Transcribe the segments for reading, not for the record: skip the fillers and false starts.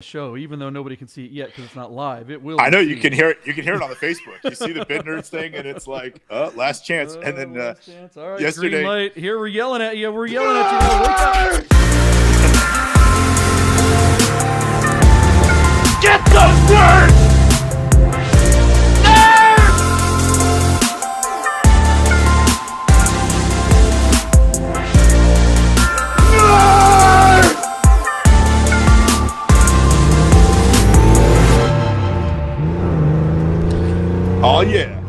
show, even though nobody can see it yet because it's not live. It will. I know you can hear it. You can hear it on the Facebook. You see the Bid Nerds thing, and it's like, last chance. And then last chance. All right, yesterday, green light. Here we're yelling at you. We're yelling at you. Now. Wake up. Get the word! Oh, yeah.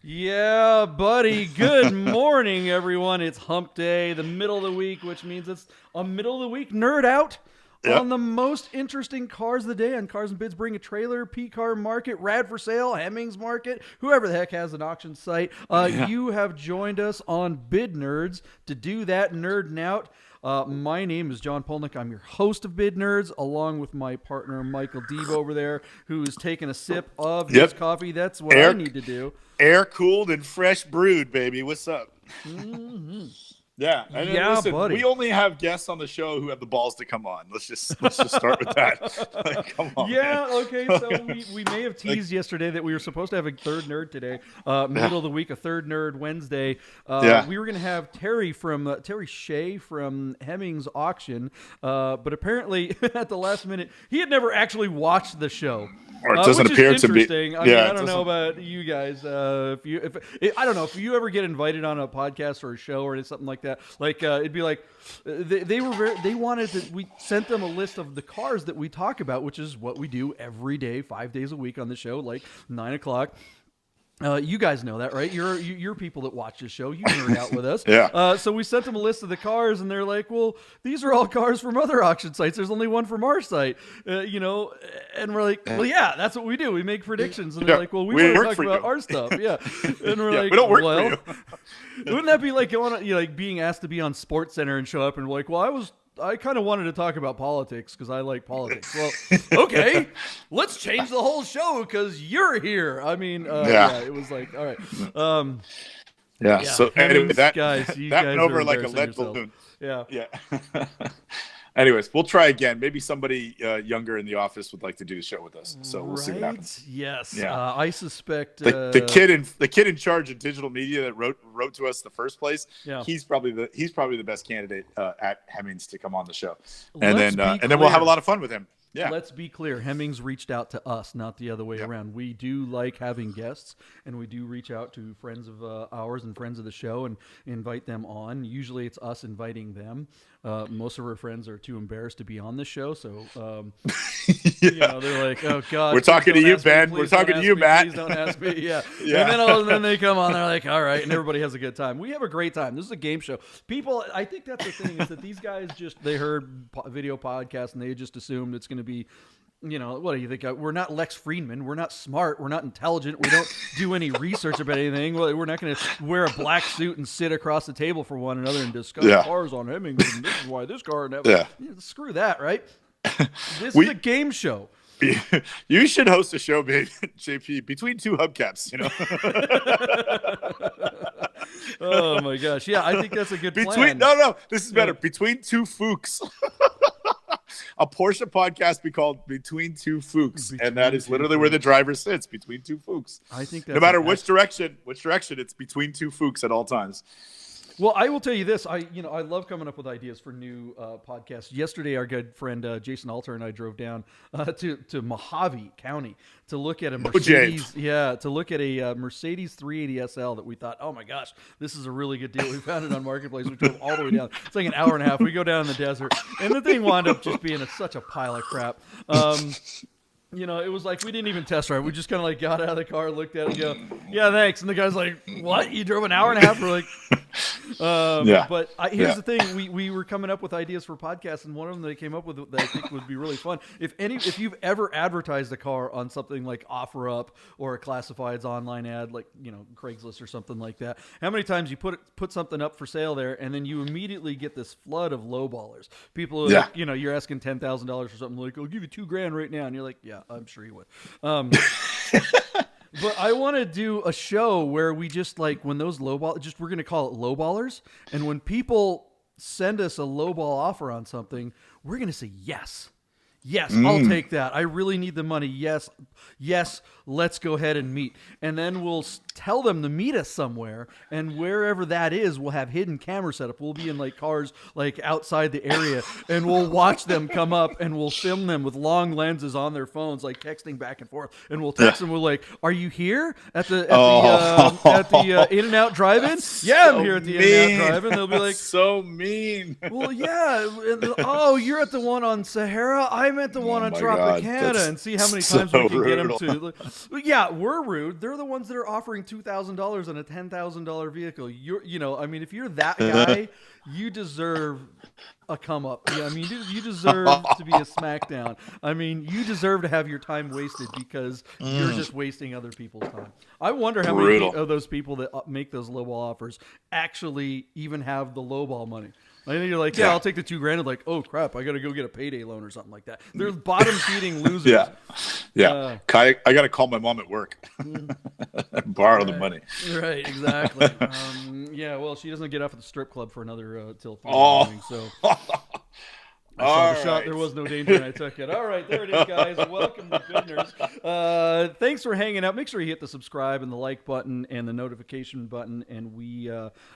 Yeah, buddy. Good morning, everyone. It's hump day, the middle of the week, which means it's a middle of the week nerd out on the most interesting cars of the day on Cars and Bids. Bring a trailer, P-Car Market, Rad ForSale, Hemmings Market, whoever the heck has an auction site. You have joined us on Bid Nerds to do that nerding out. My name is John Polnik. I'm your host of Bid Nerds, along with my partner, Michael Deeb, over there, who is taking a sip of his coffee. That's what I need to do. Air-cooled and fresh brewed, baby. What's up? Mm-hmm. Yeah. And listen, buddy. We only have guests on the show who have the balls to come on. Let's just start with that. Like, come on. Yeah, man. okay. So we may have teased yesterday that we were supposed to have a third nerd today. Middle of the week, a third nerd Wednesday. We were going to have Terry Shea from Hemmings Auction, but apparently at the last minute, he had never actually watched the show. Or it doesn't appear to be. I mean, I don't know about you guys. I don't know if you ever get invited on a podcast or a show or something like that. Like it'd be like they wanted to. We sent them a list of the cars that we talk about, which is what we do every day, 5 days a week on the show, like 9 o'clock. You guys know that, right? You're people that watch this show. You nerd out with us. Yeah. So we sent them a list of the cars, and they're like, "Well, these are all cars from other auction sites. There's only one from our site, And we're like, "Well, yeah, that's what we do. We make predictions." And they're like, "Well, we want to talk about our stuff, yeah." And we're like, "We don't work "Well, for you." Wouldn't that be like going, like being asked to be on Sports Center and show up and like, "Well, I kind of wanted to talk about politics because I like politics." Well, okay, let's change the whole show because you're here. I mean, it was like, all right. So anyway, that you that guys went over like a lead balloon. Yeah. Anyways, we'll try again. Maybe somebody younger in the office would like to do the show with us. So we'll see what happens. Yes. Yeah. I suspect the kid in charge of digital media that wrote to us in the first place. Yeah. He's probably the best candidate at Hemmings to come on the show, and then we'll have a lot of fun with him. Yeah. Let's be clear. Hemmings reached out to us, not the other way around. We do like having guests, and we do reach out to friends of ours and friends of the show and invite them on. Usually it's us inviting them. Most of our friends are too embarrassed to be on the show, so they're like, "Oh God, we're talking to you, Ben. We're talking to you, Matt. Please don't ask me." Yeah. And then they come on. They're like, "All right," and everybody has a good time. We have a great time. This is a game show. People, I think that's the thing is that these guys they heard video podcasts and they just assumed it's going to be. What do you think? We're not Lex Friedman. We're not smart. We're not intelligent. We don't do any research about anything. We're not going to wear a black suit and sit across the table from one another and discuss cars on Hemmings. And this is why this car. And that. Screw that, right? This is a game show. You should host a show, baby, JP, between two hubcaps. Oh my gosh! Yeah, I think that's a good plan. No, this is better. Between two Fuchs. A Porsche podcast be called Between Two Fuchs, and that is literally where the driver sits, between two Fuchs. I think that's no matter which direction, it's between two Fuchs at all times. Well, I will tell you this. I love coming up with ideas for new podcasts. Yesterday, our good friend Jason Alter and I drove down to Mojave County to look at a Mercedes. To look at a Mercedes 380 SL that we thought, oh my gosh, this is a really good deal. We found it on Marketplace. We drove all the way down. It's like an hour and a half. We go down in the desert, and the thing wound up just being such a pile of crap. It was like we didn't even test drive. We just kind of like got out of the car, looked at it, and go, "Yeah, thanks." And the guy's like, "What? You drove an hour and a half?" We're like, But here's the thing: we were coming up with ideas for podcasts, and one of them they came up with that I think would be really fun. If you've ever advertised a car on something like OfferUp or a classifieds online ad, like Craigslist or something like that, how many times you put something up for sale there, and then you immediately get this flood of lowballers. People, are like, you're asking $10,000 for something, like, "I'll give you $2,000 right now," and you're like, "Yeah, I'm sure you would." But I want to do a show where we just like when those we're going to call it lowballers. And when people send us a lowball offer on something, we're going to say yes. Yes, I'll take that. I really need the money. Yes, let's go ahead and meet. And then we'll tell them to meet us somewhere, and wherever that is, we'll have hidden camera set up. We'll be in like cars like outside the area, and we'll watch them come up, and we'll film them with long lenses on their phones, like texting back and forth. And we'll text them. We're like, "Are you here at the In-N-Out Drive-In?" Yeah, I'm here at the In-N-Out Drive-In. They'll be like, "So mean." Well, yeah. Oh, you're at the one on Sahara. I'm at the one on Tropicana, and see how many times we can get them to. Yeah, we're rude. They're the ones that are offering $2,000 on a $10,000 vehicle. If you're that guy, you deserve a come up. Yeah, I mean, you deserve to be a smackdown. I mean, you deserve to have your time wasted because you're just wasting other people's time. I wonder how many of those people that make those lowball offers actually even have the lowball money. I think you're like, yeah, I'll take the $2,000. And like, oh crap, I got to go get a payday loan or something like that. They're bottom feeding losers. Yeah. I got to call my mom at work, borrow the money. Right, exactly. Well, she doesn't get off at the strip club for another till 3 in the morning. So I saw the shot. There was no danger, and I took it. All right, there it is, guys. Welcome to Goodness. Thanks for hanging out. Make sure you hit the subscribe and the like button and the notification button, and we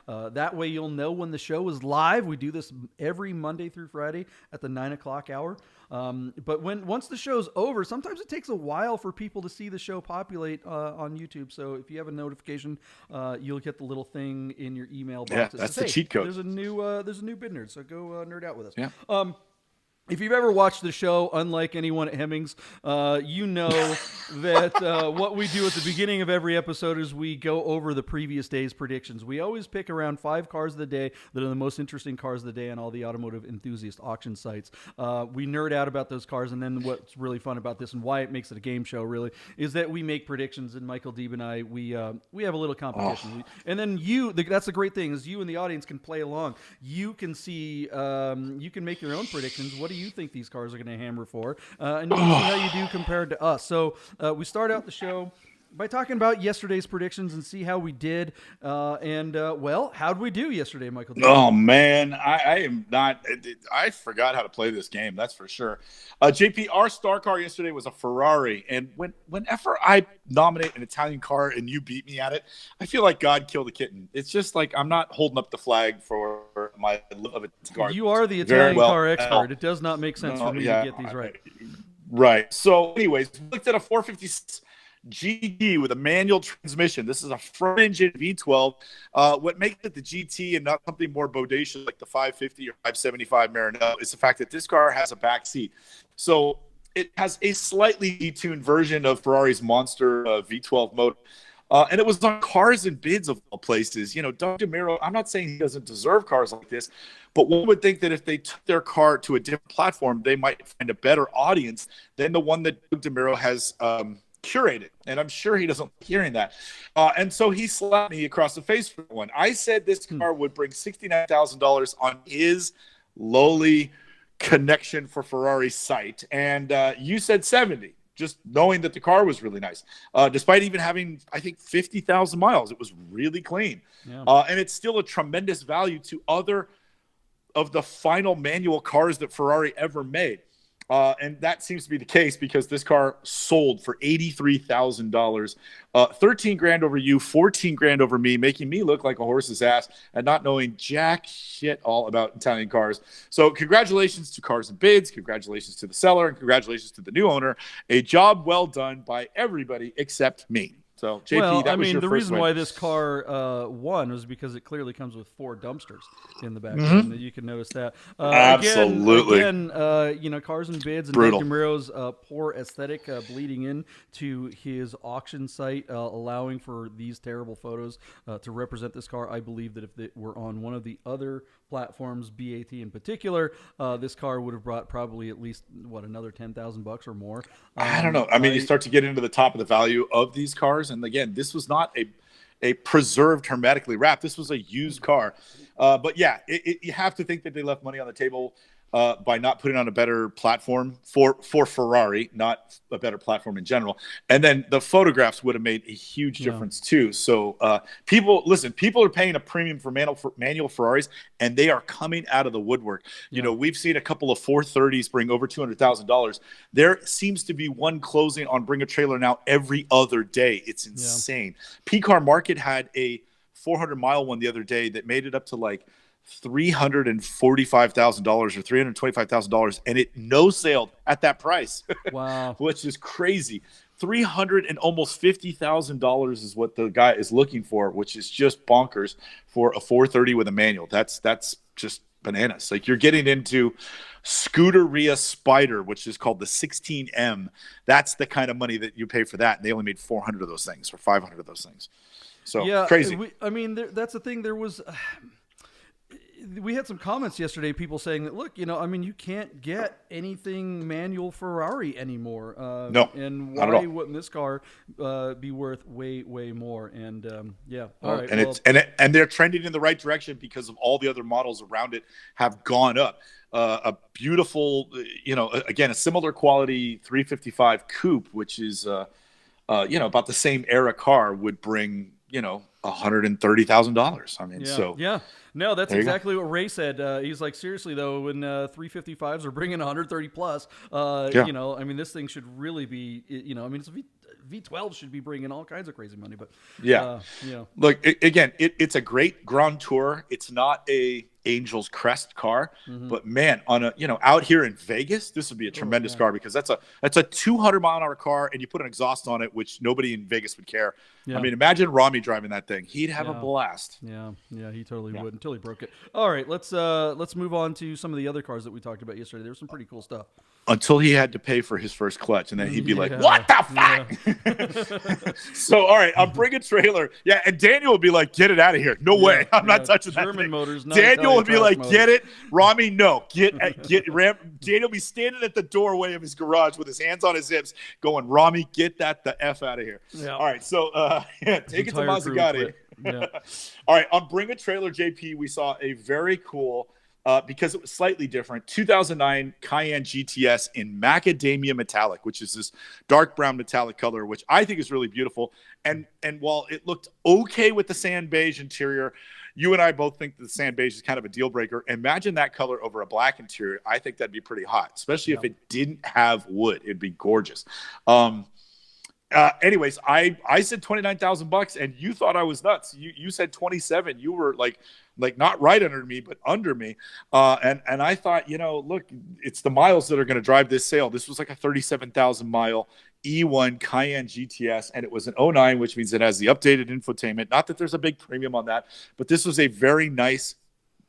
that way you'll know when the show is live. We do this every Monday through Friday at the 9 o'clock hour. But once the show's over, sometimes it takes a while for people to see the show populate on YouTube. So if you have a notification, you'll get the little thing in your email box. Yeah, that's the cheat code. There's a new bid nerd, so go nerd out with us. Yeah. If you've ever watched the show, unlike anyone at Hemmings, you know that what we do at the beginning of every episode is we go over the previous day's predictions. We always pick around 5 cars of the day that are the most interesting cars of the day on all the automotive enthusiast auction sites. We nerd out about those cars, and then what's really fun about this and why it makes it a game show, really, is that we make predictions, and Michael, Deeb, and I, we have a little competition. And then that's the great thing, is you and the audience can play along. You can see, you can make your own predictions. What do you think these cars are going to hammer for? And you can see how you do compared to us. So we start out the show by talking about yesterday's predictions and see how we did. Well, how'd we do yesterday, Michael? Oh, man. I forgot how to play this game. That's for sure. JP, our star car yesterday was a Ferrari. And whenever I nominate an Italian car and you beat me at it, I feel like God killed a kitten. It's just like I'm not holding up the flag for my love of a car. You are the Italian car expert. It does not make sense for me to get these right. Right. So anyways, we looked at a 456 GT with a manual transmission. This is a front engine V12. What makes it the GT and not something more bodacious like the 550 or 575 Maranello is the fact that this car has a back seat. So it has a slightly detuned version of Ferrari's monster V12 motor. And it was on Cars and Bids of all places. Doug DeMuro, I'm not saying he doesn't deserve cars like this, but one would think that if they took their car to a different platform, they might find a better audience than the one that Doug DeMuro has curated. And I'm sure he doesn't like hearing that. And so he slapped me across the face for one. I said this car would bring $69,000 on his lowly connection for Ferrari site. And you said 70. Just knowing that the car was really nice. Despite even having, I think, 50,000 miles, it was really clean. Yeah. And it's still a tremendous value to other of the final manual cars that Ferrari ever made. And that seems to be the case because this car sold for $83,000, 13 grand over you, 14 grand over me, making me look like a horse's ass and not knowing jack shit all about Italian cars. So congratulations to Cars and Bids, congratulations to the seller, and congratulations to the new owner. A job well done by everybody except me. So, JP, the reason why this car won was because it clearly comes with 4 dumpsters in the back. Mm-hmm. You can notice that. Absolutely. Again, Cars and Bids and Doug DeMuro's poor aesthetic bleeding in to his auction site, allowing for these terrible photos to represent this car. I believe that if it were on one of the other platforms, BAT in particular, this car would have brought probably at least another $10,000 or more. I don't know. You start to get into the top of the value of these cars, and again, this was not a preserved, hermetically wrapped. This was a used car. But yeah, you have to think that they left money on the table. by not putting on a better platform for Ferrari, not a better platform in general. And then the photographs would have made a huge difference too. So people are paying a premium for manual Ferraris, and they are coming out of the woodwork. You know, we've seen a couple of 430s bring over $200,000. There seems to be one closing on Bring a Trailer now every other day. It's insane. P-Car Market had a 400-mile one the other day that made it up to like $345,000 or $325,000, and it no sailed at that price. Wow. Which is crazy. $300 and almost $50,000 is what the guy is looking for, which is just bonkers for a 430 with a manual. That's just bananas. Like, you're getting into Scuderia Spider, which is called the 16M. That's the kind of money that you pay for that, and they only made 400 of those things or 500 of those things. So crazy. That's the thing. There was we had some comments yesterday, people saying that, look, you can't get anything manual Ferrari anymore. No, and why wouldn't this car be worth way, way more? And all right. And they're trending in the right direction because of all the other models around it have gone up. A beautiful, again, a similar quality 355 coupe, which is, about the same era car, would bring, $130,000. I mean, No, that's exactly what Ray said. He's like, seriously though, when 355s are bringing 130 plus, this thing should really be, it's V12 should be bringing all kinds of crazy money. But look, it's a great Grand Tour. It's not a Angel's Crest car, but man, on a out here in Vegas, this would be a tremendous car, because that's a 200-mile-an-hour car, and you put an exhaust on it, which nobody in Vegas would care. I mean, imagine Rami driving that thing; he'd have a blast. Yeah, he totally would, until he broke it. All right, let's move on to some of the other cars that we talked about yesterday. There was some pretty cool stuff. Until he had to pay for his first clutch, and then he'd be like, "What the fuck?" So, all right, I'll bring a trailer. Yeah, and Daniel would be like, "Get it out of here! No way! I'm not touching that German thing." motors. Daniel would be like, motors. "Get it, Rami? No, get Ram." Daniel would be standing at the doorway of his garage with his hands on his hips, going, "Rami, get that the f out of here!" Yeah. All right, so take it to Mazzagatti. Yeah. All right, on Bring a Trailer, JP, we saw a very cool. Because it was slightly different, 2009 Cayenne GTS in macadamia metallic, which is this dark brown metallic color, which I think is really beautiful. And while it looked okay with the sand beige interior, you and I both think that the sand beige is kind of a deal breaker. Imagine that color over a black interior. I think that'd be pretty hot, especially if it didn't have wood. It'd be gorgeous. Anyways, I said $29,000, and you thought I was nuts. You said 27. You were like not right under me, but under me. And I thought, look, it's the miles that are going to drive this sale. This was like a 37,000 mile E1 Cayenne GTS, and it was an 09, which means it has the updated infotainment. Not that there's a big premium on that, but this was a very nice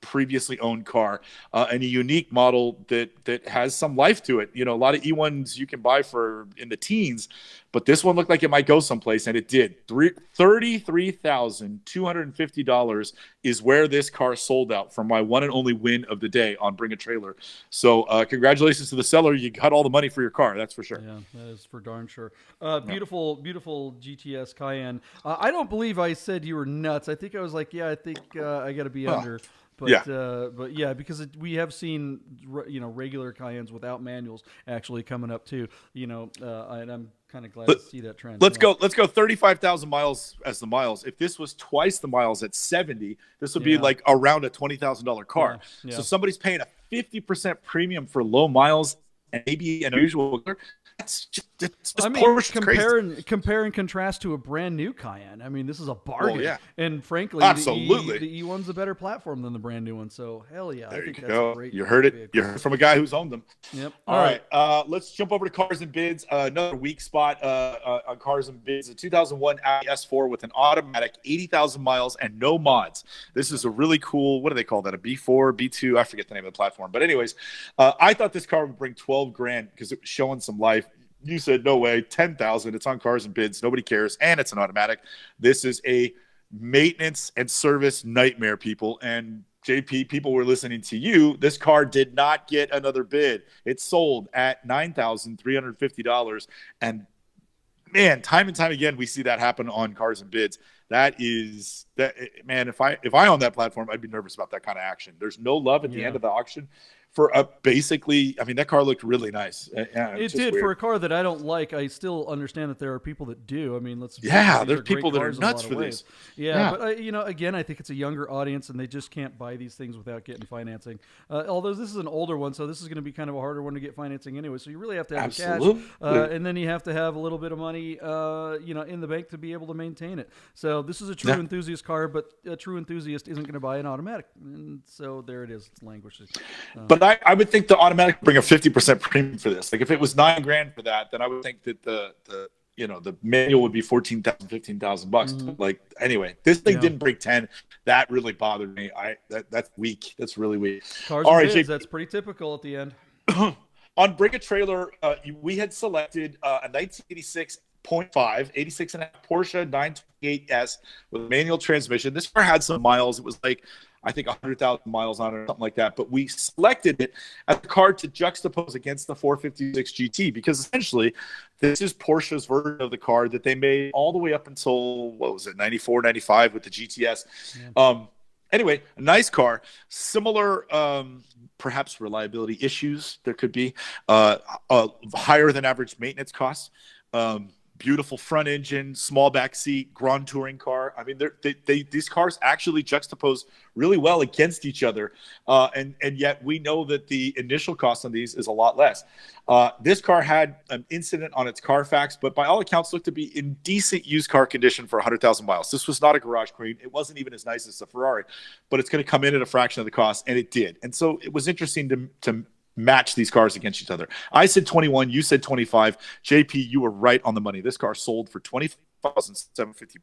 previously owned car, and a unique model that has some life to it. A lot of E1s you can buy for in the teens, but this one looked like it might go someplace, and it did. $33,250 is where this car sold out for my one and only win of the day on Bring a Trailer. So congratulations to the seller. You got all the money for your car, that's for sure. Yeah, that is for darn sure. Beautiful GTS Cayenne. I don't believe I said you were nuts. I think I was like, I think I got to be under. But because we have seen regular Cayennes without manuals actually coming up too. And I'm kind of glad to see that trend. Let's go 35,000 miles as the miles. If this was twice the miles at 70, this would be like around a $20,000 car. So somebody's paying a 50% premium for low miles and maybe an unusual color. It's just compare and contrast to a brand new Cayenne. I mean, this is a bargain. Well, and frankly, absolutely, the E1's a better platform than the brand new one. So hell yeah, there I think you that's go. Great. You heard it. You heard from a guy who's owned them. Yep. All right. Let's jump over to cars and bids. Another weak spot on cars and bids. A 2001 Audi S4 with an automatic, 80,000 miles and no mods. This is a really cool. What do they call that? A B4, B2? I forget the name of the platform. But anyways, I thought this car would bring $12,000 because it was showing some life. You said, no way, 10,000. It's on cars and bids. Nobody cares. And it's an automatic. This is a maintenance and service nightmare, people. And JP, people were listening to you. This car did not get another bid. It sold at $9,350. And man, time and time again, we see that happen on cars and bids. Man, if I own that platform, I'd be nervous about that kind of action. There's no love at the end of the auction for a basically, I mean, that car looked really nice. It did weird. for a car that I don't like. I still understand that there are people that do. I mean, there's people that are nuts for these. Yeah, but again, I think it's a younger audience, and they just can't buy these things without getting financing. Although this is an older one, so this is going to be kind of a harder one to get financing anyway. So you really have to have the cash, and then you have to have a little bit of money, in the bank to be able to maintain it. So this is a true enthusiast car, but a true enthusiast isn't going to buy an automatic, and so there it is. It's languishing. But I would think the automatic bring a 50% premium for this. Like if it was $9,000 for that, then I would think that the manual would be $14,000, $15,000 bucks. Like anyway, this thing didn't break 10. That really bothered me. That's weak. That's really weak. Cars all right, bids, that's pretty typical at the end. On Bring a Trailer, we had selected a 1986 0.5 86 and a half Porsche 928S with a manual transmission. This car had some miles. It was like, I think 100,000 miles on it or something like that. But we selected it as a car to juxtapose against the 456 GT because essentially this is Porsche's version of the car that they made all the way up until, 94, 95 with the GTS. Yeah. Anyway, a nice car, similar, perhaps reliability issues there could be, higher than average maintenance costs. Beautiful front engine, small back seat, Grand Touring car. I mean, these cars actually juxtapose really well against each other, and yet we know that the initial cost on these is a lot less. This car had an incident on its Carfax, but by all accounts looked to be in decent used car condition for 100,000 miles. This was not a garage queen. It wasn't even as nice as the Ferrari, but it's going to come in at a fraction of the cost, and it did. And so it was interesting to match these cars against each other. I said 21, you said 25. JP, you were right on the money. This car sold for $20,750.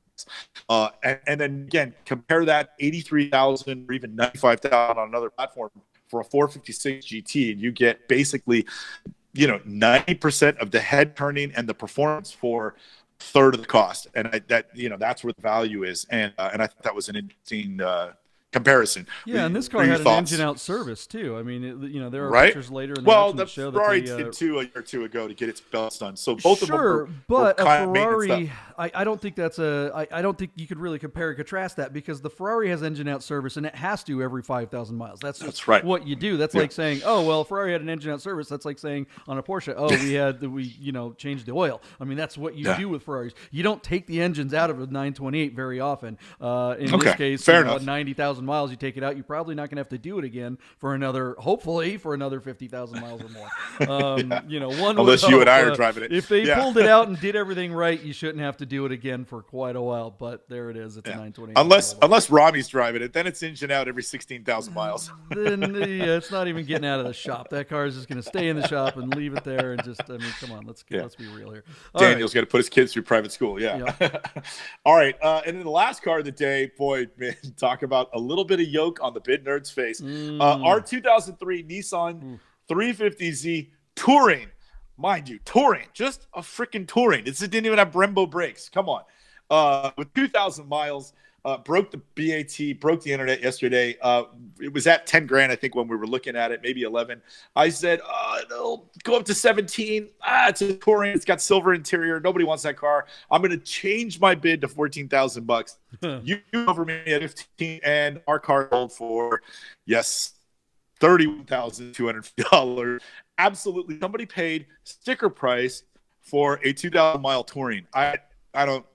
And then again, compare that 83,000 or even 95,000 on another platform for a 456 GT, and you get basically, 90% of the head turning and the performance for a third of the cost. And that's where the value is. And I thought that was an interesting comparison. Yeah, and this car had an engine-out service too. I mean, there are pictures later in the show that Ferrari did too a year or two ago to get its belts done. So both of them were but a kind Ferrari, I don't think that's I don't think you could really compare and contrast that because the Ferrari has engine-out service and it has to every 5,000 miles. That's right. What you do. That's like saying, oh well, Ferrari had an engine-out service. That's like saying on a Porsche, oh we changed the oil. I mean, that's what you do with Ferraris. You don't take the engines out of a 928 very often. In this case, fair enough. 90,000 miles, you take it out, you're probably not going to have to do it again hopefully for another 50,000 miles or more. Unless you and I are driving it. If they pulled it out and did everything right, you shouldn't have to do it again for quite a while. But there it is. It's a 928. Unless Rami's driving it, then it's engine out every 16,000 miles. Then it's not even getting out of the shop. That car is just going to stay in the shop and leave it there. And come on, let's be real here. Daniel's got to put his kids through private school. Yeah. All right. And then the last car of the day, boy, man, talk about a little bit of yoke on the bid nerd's face. Our 2003 Nissan 350Z Touring, mind you, Touring, just a freaking Touring. It didn't even have Brembo brakes. Come on. With 2,000 miles, broke the BAT, broke the internet yesterday. It was at 10 grand, I think, when we were looking at it, maybe 11. I said, it'll go up to 17. It's a Touring. It's got silver interior. Nobody wants that car. I'm going to change my bid to 14,000 bucks. You over me at 15, and our car sold for, $31,250. Absolutely. Somebody paid sticker price for a 2,000 mile Touring. I don't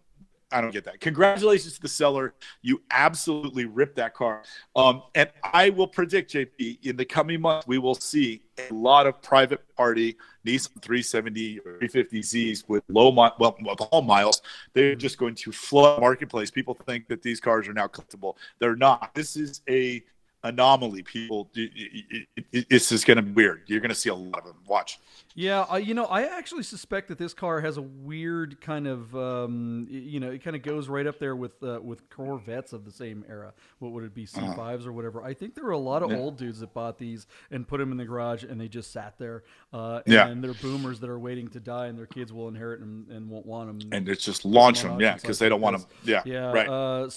get that. Congratulations to the seller. You absolutely ripped that car. And I will predict, JP, in the coming months, we will see a lot of private party Nissan 370 or 350Zs with with all miles. They're just going to flood the marketplace. People think that these cars are now collectible. They're not. This is a anomaly. People, this is going to be weird. You're going to see a lot of them. Watch. Yeah, I actually suspect that this car has a weird kind of, it kind of goes right up there with Corvettes of the same era. What would it be, C5s or whatever? I think there were a lot of old dudes that bought these and put them in the garage, and they just sat there. And they're boomers that are waiting to die, and their kids will inherit them and won't want them. And it's just launch them, because they don't want them. Yeah, right.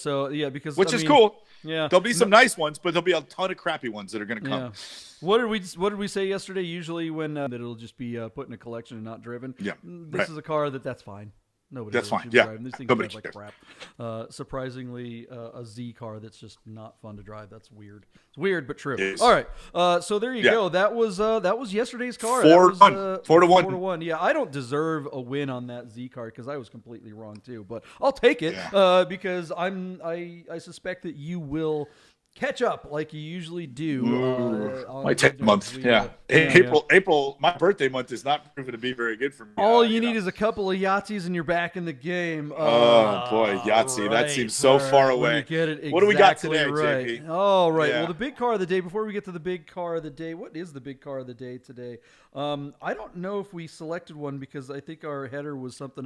Because which is cool. Yeah, there'll be some nice ones, but there'll be a ton of crappy ones that are going to come. Yeah. What did we say yesterday? Usually when that it'll just be put in a collection and not driven. Yeah, this is a car that's fine. Nobody That's really fine. should be Yeah. driving. These things Nobody drive like cares. crap. Surprisingly, a Z car that's just not fun to drive. That's weird. It's weird, but true. It is. All right. So there you go. That was yesterday's car. 4-1. 4-1. 4-1. Yeah, I don't deserve a win on that Z car because I was completely wrong too. But I'll take it because I suspect that you will catch up like you usually do. Might take a month. April, my birthday month is not proven to be very good for me. All you need is a couple of Yahtzees and you're back in the game. Oh boy, Yahtzee, that seems so far away. Get it exactly. What do we got today, right. JP? All right. Yeah. Well, the big car of the day. Before we get to the big car of the day, what is the big car of the day today? I don't know if we selected one because I think our header was something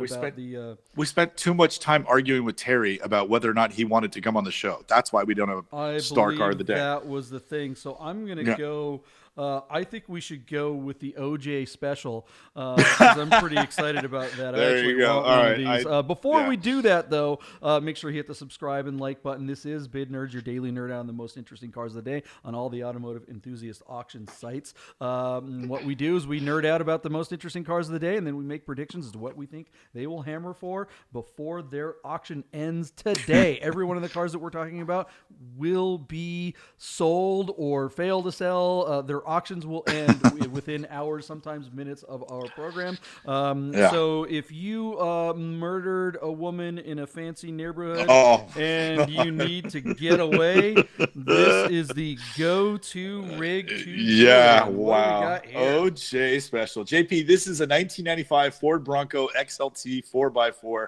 We spent too much time arguing with Terry about whether or not he wanted to come on the show. That's why we don't have a star car of the day. That was the thing. So I'm going to go. I think we should go with the OJ special because I'm pretty excited about that. There you go. All right. Before we do that, though, make sure you hit the subscribe and like button. This is Bid Nerds, your daily nerd out on the most interesting cars of the day on all the automotive enthusiast auction sites. What we do is we nerd out about the most interesting cars of the day, and then we make predictions as to what we think they will hammer for before their auction ends today. Every one of the cars that we're talking about will be sold or fail to sell. Their auctions will end within hours, sometimes minutes of our program. So if you murdered a woman in a fancy neighborhood and you need to get away, this is the go-to rig to wow. OJ special. JP, this is a 1995 Ford Bronco XLT 4x4.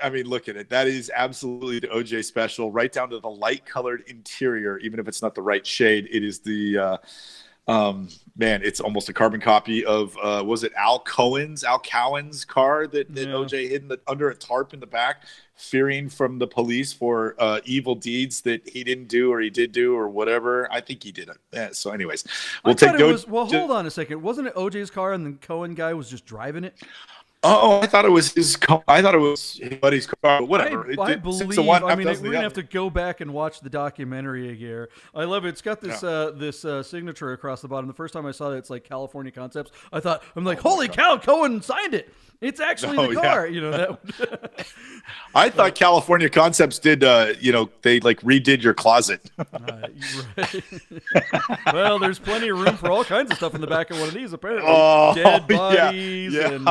I mean, look at it. That is absolutely the OJ special, right down to the light-colored interior. Even if it's not the right shade, it is the it's almost a carbon copy of was it Al Cowan's car that OJ hid under a tarp in the back, fearing from the police for evil deeds that he didn't do or he did do or whatever. I think he did it. Yeah, so, anyways, hold on a second. Wasn't it OJ's car and the Cowan guy was just driving it? Oh, I thought it was his buddy's car, but whatever. I believe. We're gonna have to go back and watch the documentary here. I love it. It's got this signature across the bottom. The first time I saw it, it's like California Concepts. I'm like, holy cow, Cohen signed it. It's actually the car. I thought California Concepts did. They like redid your closet. Right. Well, there's plenty of room for all kinds of stuff in the back of one of these. Apparently, dead bodies and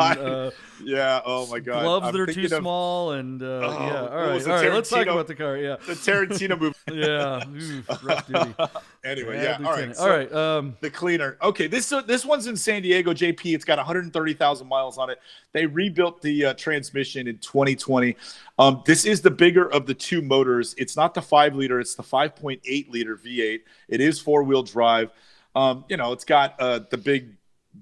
oh my god, gloves that are too small and all right. Let's talk about the car. Yeah, the Tarantino movie. Rough duty. Anyway, all right. All right. The cleaner. Okay, this one's in San Diego, JP. It's got 130,000 miles on it. They rebuilt the transmission in 2020. This is the bigger of the two motors. It's not the 5-liter. It's the 5.8-liter V8. It is 4-wheel drive. It's got the big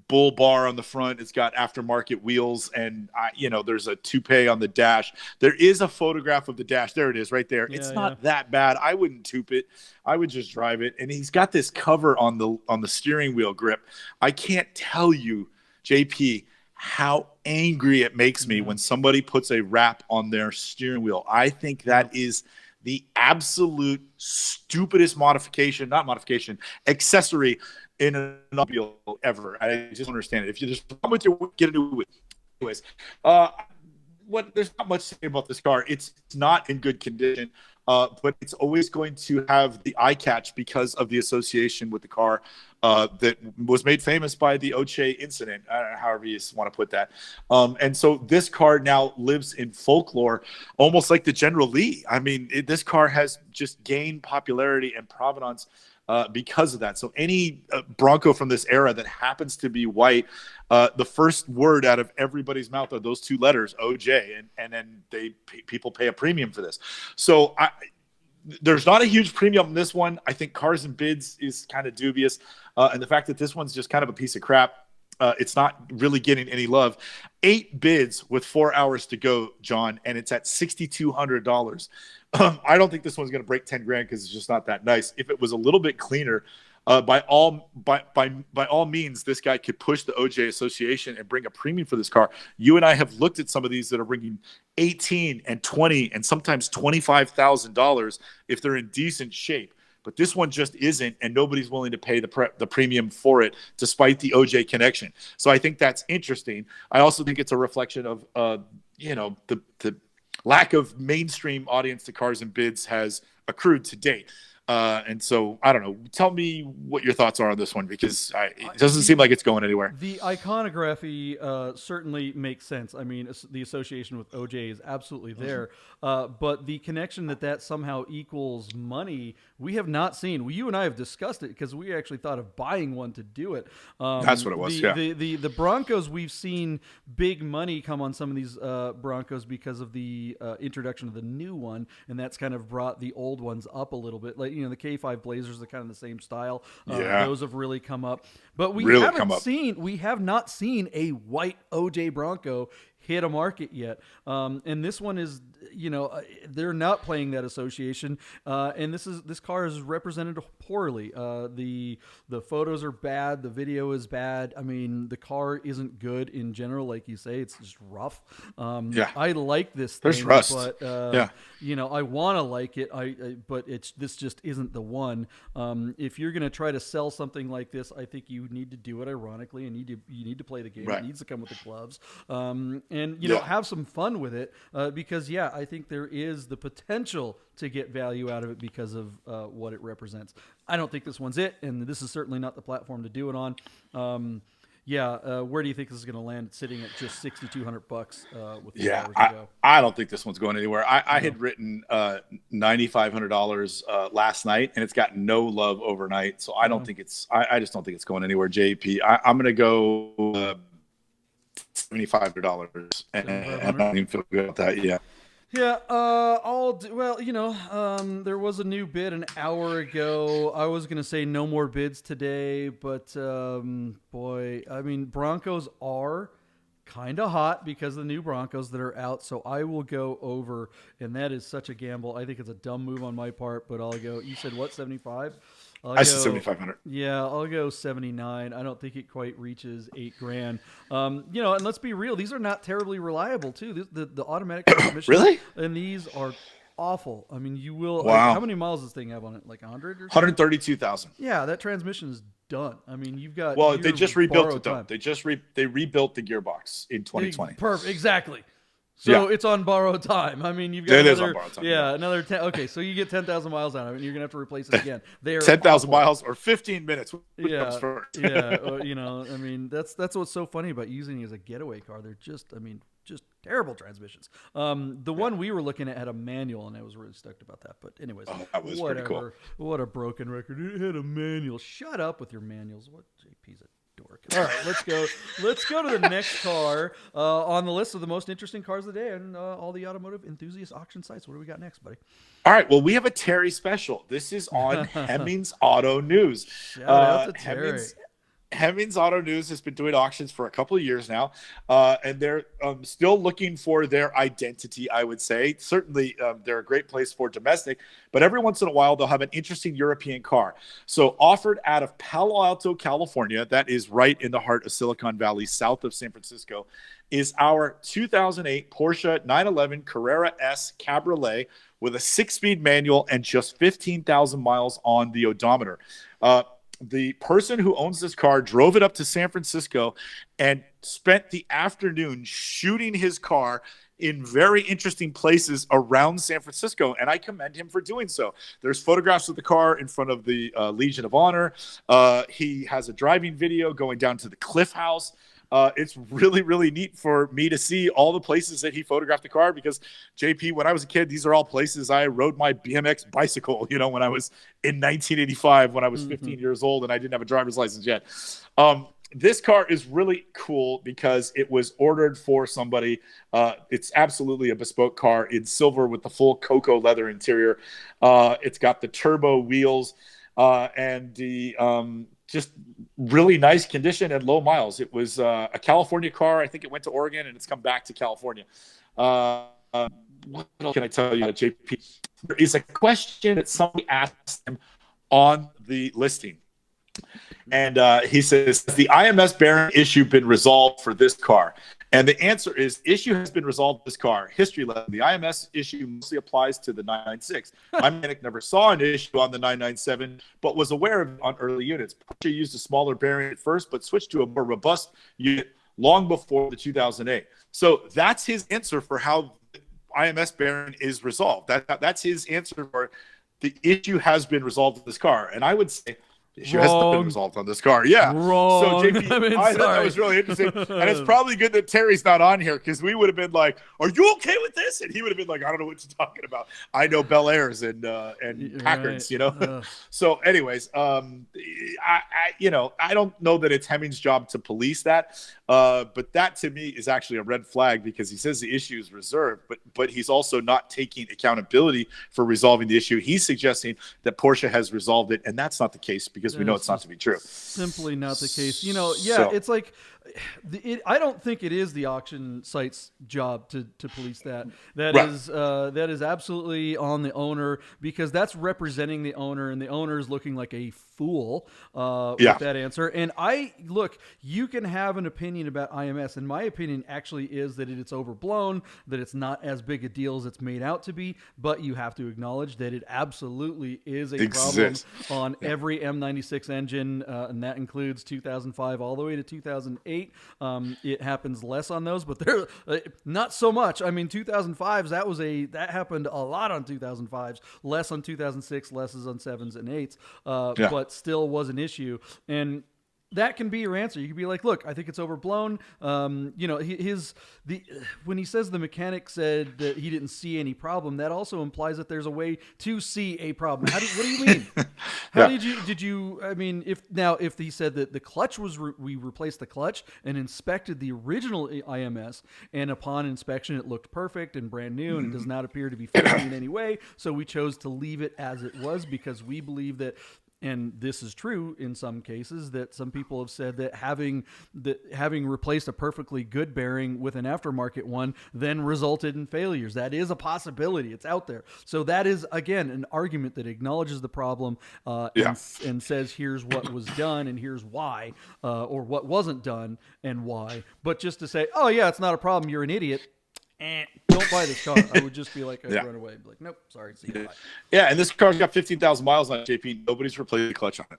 bull bar on the front. It's got aftermarket wheels, and there's a toupee on the dash. There is a photograph of the dash. There it is, right there. It's not that bad. I wouldn't toupe it. I would just drive it. And he's got this cover on the steering wheel grip. I can't tell you, JP, how angry it makes me when somebody puts a wrap on their steering wheel. I think that is the absolute stupidest accessory in an automobile ever. I just don't understand it. If you just get a new, anyways, there's not much to say about this car. It's not in good condition, but it's always going to have the eye catch because of the association with the car that was made famous by the Oche incident, however you want to put that. And so this car now lives in folklore, almost like the General Lee. I mean, this car has just gained popularity and provenance because of that. So any Bronco from this era that happens to be white, the first word out of everybody's mouth are those two letters, OJ, and then people pay a premium for this. So there's not a huge premium on this one. I think Cars and Bids is kind of dubious, and the fact that this one's just kind of a piece of crap. It's not really getting any love. 8 bids with 4 hours to go, John, and it's at $6,200. I don't think this one's going to break 10 grand because it's just not that nice. If it was a little bit cleaner, by all means, this guy could push the OJ Association and bring a premium for this car. You and I have looked at some of these that are bringing $18,000 and $20,000 and sometimes $25,000 if they're in decent shape. but this one just isn't, and nobody's willing to pay the premium for it, despite the OJ connection. So I think that's interesting. I also think it's a reflection of the lack of mainstream audience to Cars and Bids has accrued to date. And so, I don't know. Tell me what your thoughts are on this one, because it doesn't seem like it's going anywhere. The iconography certainly makes sense. I mean, the association with OJ is absolutely there. But the connection that somehow equals money, we have not seen. You and I have discussed it because we actually thought of buying one to do it. That's what it was, The Broncos, we've seen big money come on some of these Broncos because of the introduction of the new one, and that's kind of brought the old ones up a little bit. Like, the K5 Blazers are kind of the same style. Those have really come up. But we have not seen a white OJ Bronco hit a market yet. And this one is, they're not playing that association. And this car is represented poorly. The photos are bad. The video is bad. I mean, the car isn't good in general. Like you say, it's just rough. I like this thing. There's rust. But, I want to like it. But this just isn't the one. If you're going to try to sell something like this, I think you need to do it ironically, and you need to play the game. Right. It needs to come with the gloves. And have some fun with it, because I think there is the potential to get value out of it because of what it represents. I don't think this one's it, and this is certainly not the platform to do it on. Where do you think this is going to land? It's sitting at just $6,200 with 4 hours to go. I don't think this one's going anywhere. I had written $9,500 last night, and it's got no love overnight. So I don't think I just don't think it's going anywhere. JP, I'm going to go $7,500, and I don't even feel good about that. There was a new bid an hour ago. I was going to say no more bids today, but Broncos are kind of hot because of the new Broncos that are out, so I will go over, and that is such a gamble. I think it's a dumb move on my part, but I'll go. You said what, 75? I said 7,500. Yeah, I'll go 79. I don't think it quite reaches $8,000. And let's be real; these are not terribly reliable too. The automatic transmission, really, and these are awful. I mean, you will. Wow. How many miles does this thing have on it? Like 100 or something? 132,000. Yeah, that transmission is done. I mean, you've got. Well, they just rebuilt it though. They just rebuilt the gearbox in 2020. Perfect. Exactly. So it's on borrowed time. I mean, you've got on borrowed time. Yeah, another 10. Okay, so you get 10,000 miles out of it, and you're gonna have to replace it again. They're 10,000 miles or 15 minutes. Yeah, I mean, that's what's so funny about using it as a getaway car. They're just terrible transmissions. The one we were looking at had a manual, and I was really stoked about that. But anyways, that was pretty cool. What a broken record! It had a manual. Shut up with your manuals. What JP's a dork. All right, let's go. Let's go to the next car on the list of the most interesting cars of the day and all the automotive enthusiast auction sites. What do we got next, buddy? All right. Well, we have a Terry special. This is on Hemmings Auto News. Shout out to Terry. Hemmings Auto News has been doing auctions for a couple of years now, and they're still looking for their identity, I would say. Certainly, they're a great place for domestic, but every once in a while, they'll have an interesting European car. So offered out of Palo Alto, California, that is right in the heart of Silicon Valley, south of San Francisco, is our 2008 Porsche 911 Carrera S Cabriolet with a 6-speed manual and just 15,000 miles on the odometer. The person who owns this car drove it up to San Francisco and spent the afternoon shooting his car in very interesting places around San Francisco, and I commend him for doing so. There's photographs of the car in front of the Legion of Honor. He has a driving video going down to the Cliff House. It's really, really neat for me to see all the places that he photographed the car because, JP, when I was a kid, these are all places I rode my BMX bicycle, when I was in 1985, when I was 15 years old and I didn't have a driver's license yet. This car is really cool because it was ordered for somebody. It's absolutely a bespoke car in silver with the full cocoa leather interior. It's got the turbo wheels and the just really nice condition and low miles. It was a California car. I think it went to Oregon and it's come back to California. What else can I tell you, JP? There is a question that somebody asked him on the listing. And he says, has the IMS bearing issue been resolved for this car? And the answer is, issue has been resolved for this car. History lesson, the IMS issue mostly applies to the 996. My mechanic never saw an issue on the 997, but was aware of it on early units. Porsche used a smaller bearing at first, but switched to a more robust unit long before the 2008. So that's his answer for how IMS bearing is resolved. That's his answer for the issue has been resolved with this car. And I would say the issue has not been resolved on this car. Yeah. Wrong. So JP, I thought that was really interesting. And it's probably good that Terry's not on here, because we would have been like, are you okay with this? And he would have been like, I don't know what you're talking about. I know Bel Airs and Packards, you know? So anyways, I don't know that it's Hemmings' job to police that. But that to me is actually a red flag, because he says the issue is reserved, but he's also not taking accountability for resolving the issue. He's suggesting that Porsche has resolved it, and that's not the case, because we know it's not to be true. Simply not the case. It's like, I don't think it is the auction site's job to police that. That is absolutely on the owner, because that's representing the owner, and the owner is looking like a fool with that answer. And you can have an opinion about IMS, and my opinion actually is that it's overblown, that it's not as big a deal as it's made out to be, but you have to acknowledge that it absolutely is a problem on every M96 engine, and that includes 2005 all the way to 2008. It happens less on those, but they're not so much. I mean, 2005s, that happened a lot on 2005s, less on 2006, less on 7s and 8s, but still was an issue. And that can be your answer. You can be like, look, I think it's overblown. When he says the mechanic said that he didn't see any problem, that also implies that there's a way to see a problem. What do you mean? If he said that the clutch was, we replaced the clutch and inspected the original IMS, and upon inspection, it looked perfect and brand new, and it does not appear to be failing in any way. So we chose to leave it as it was, because we believe that, and this is true in some cases, that some people have said that having replaced a perfectly good bearing with an aftermarket one then resulted in failures. That is a possibility. It's out there. So that is, again, an argument that acknowledges the problem and says, here's what was done and here's why, or what wasn't done and why. But just to say, oh yeah, it's not a problem, you're an idiot, don't buy this car. I would just be like, I'd run away. Be like, nope, sorry. See you. Bye. Yeah, and this car's got 15,000 miles on it, JP. Nobody's replaced the clutch on it.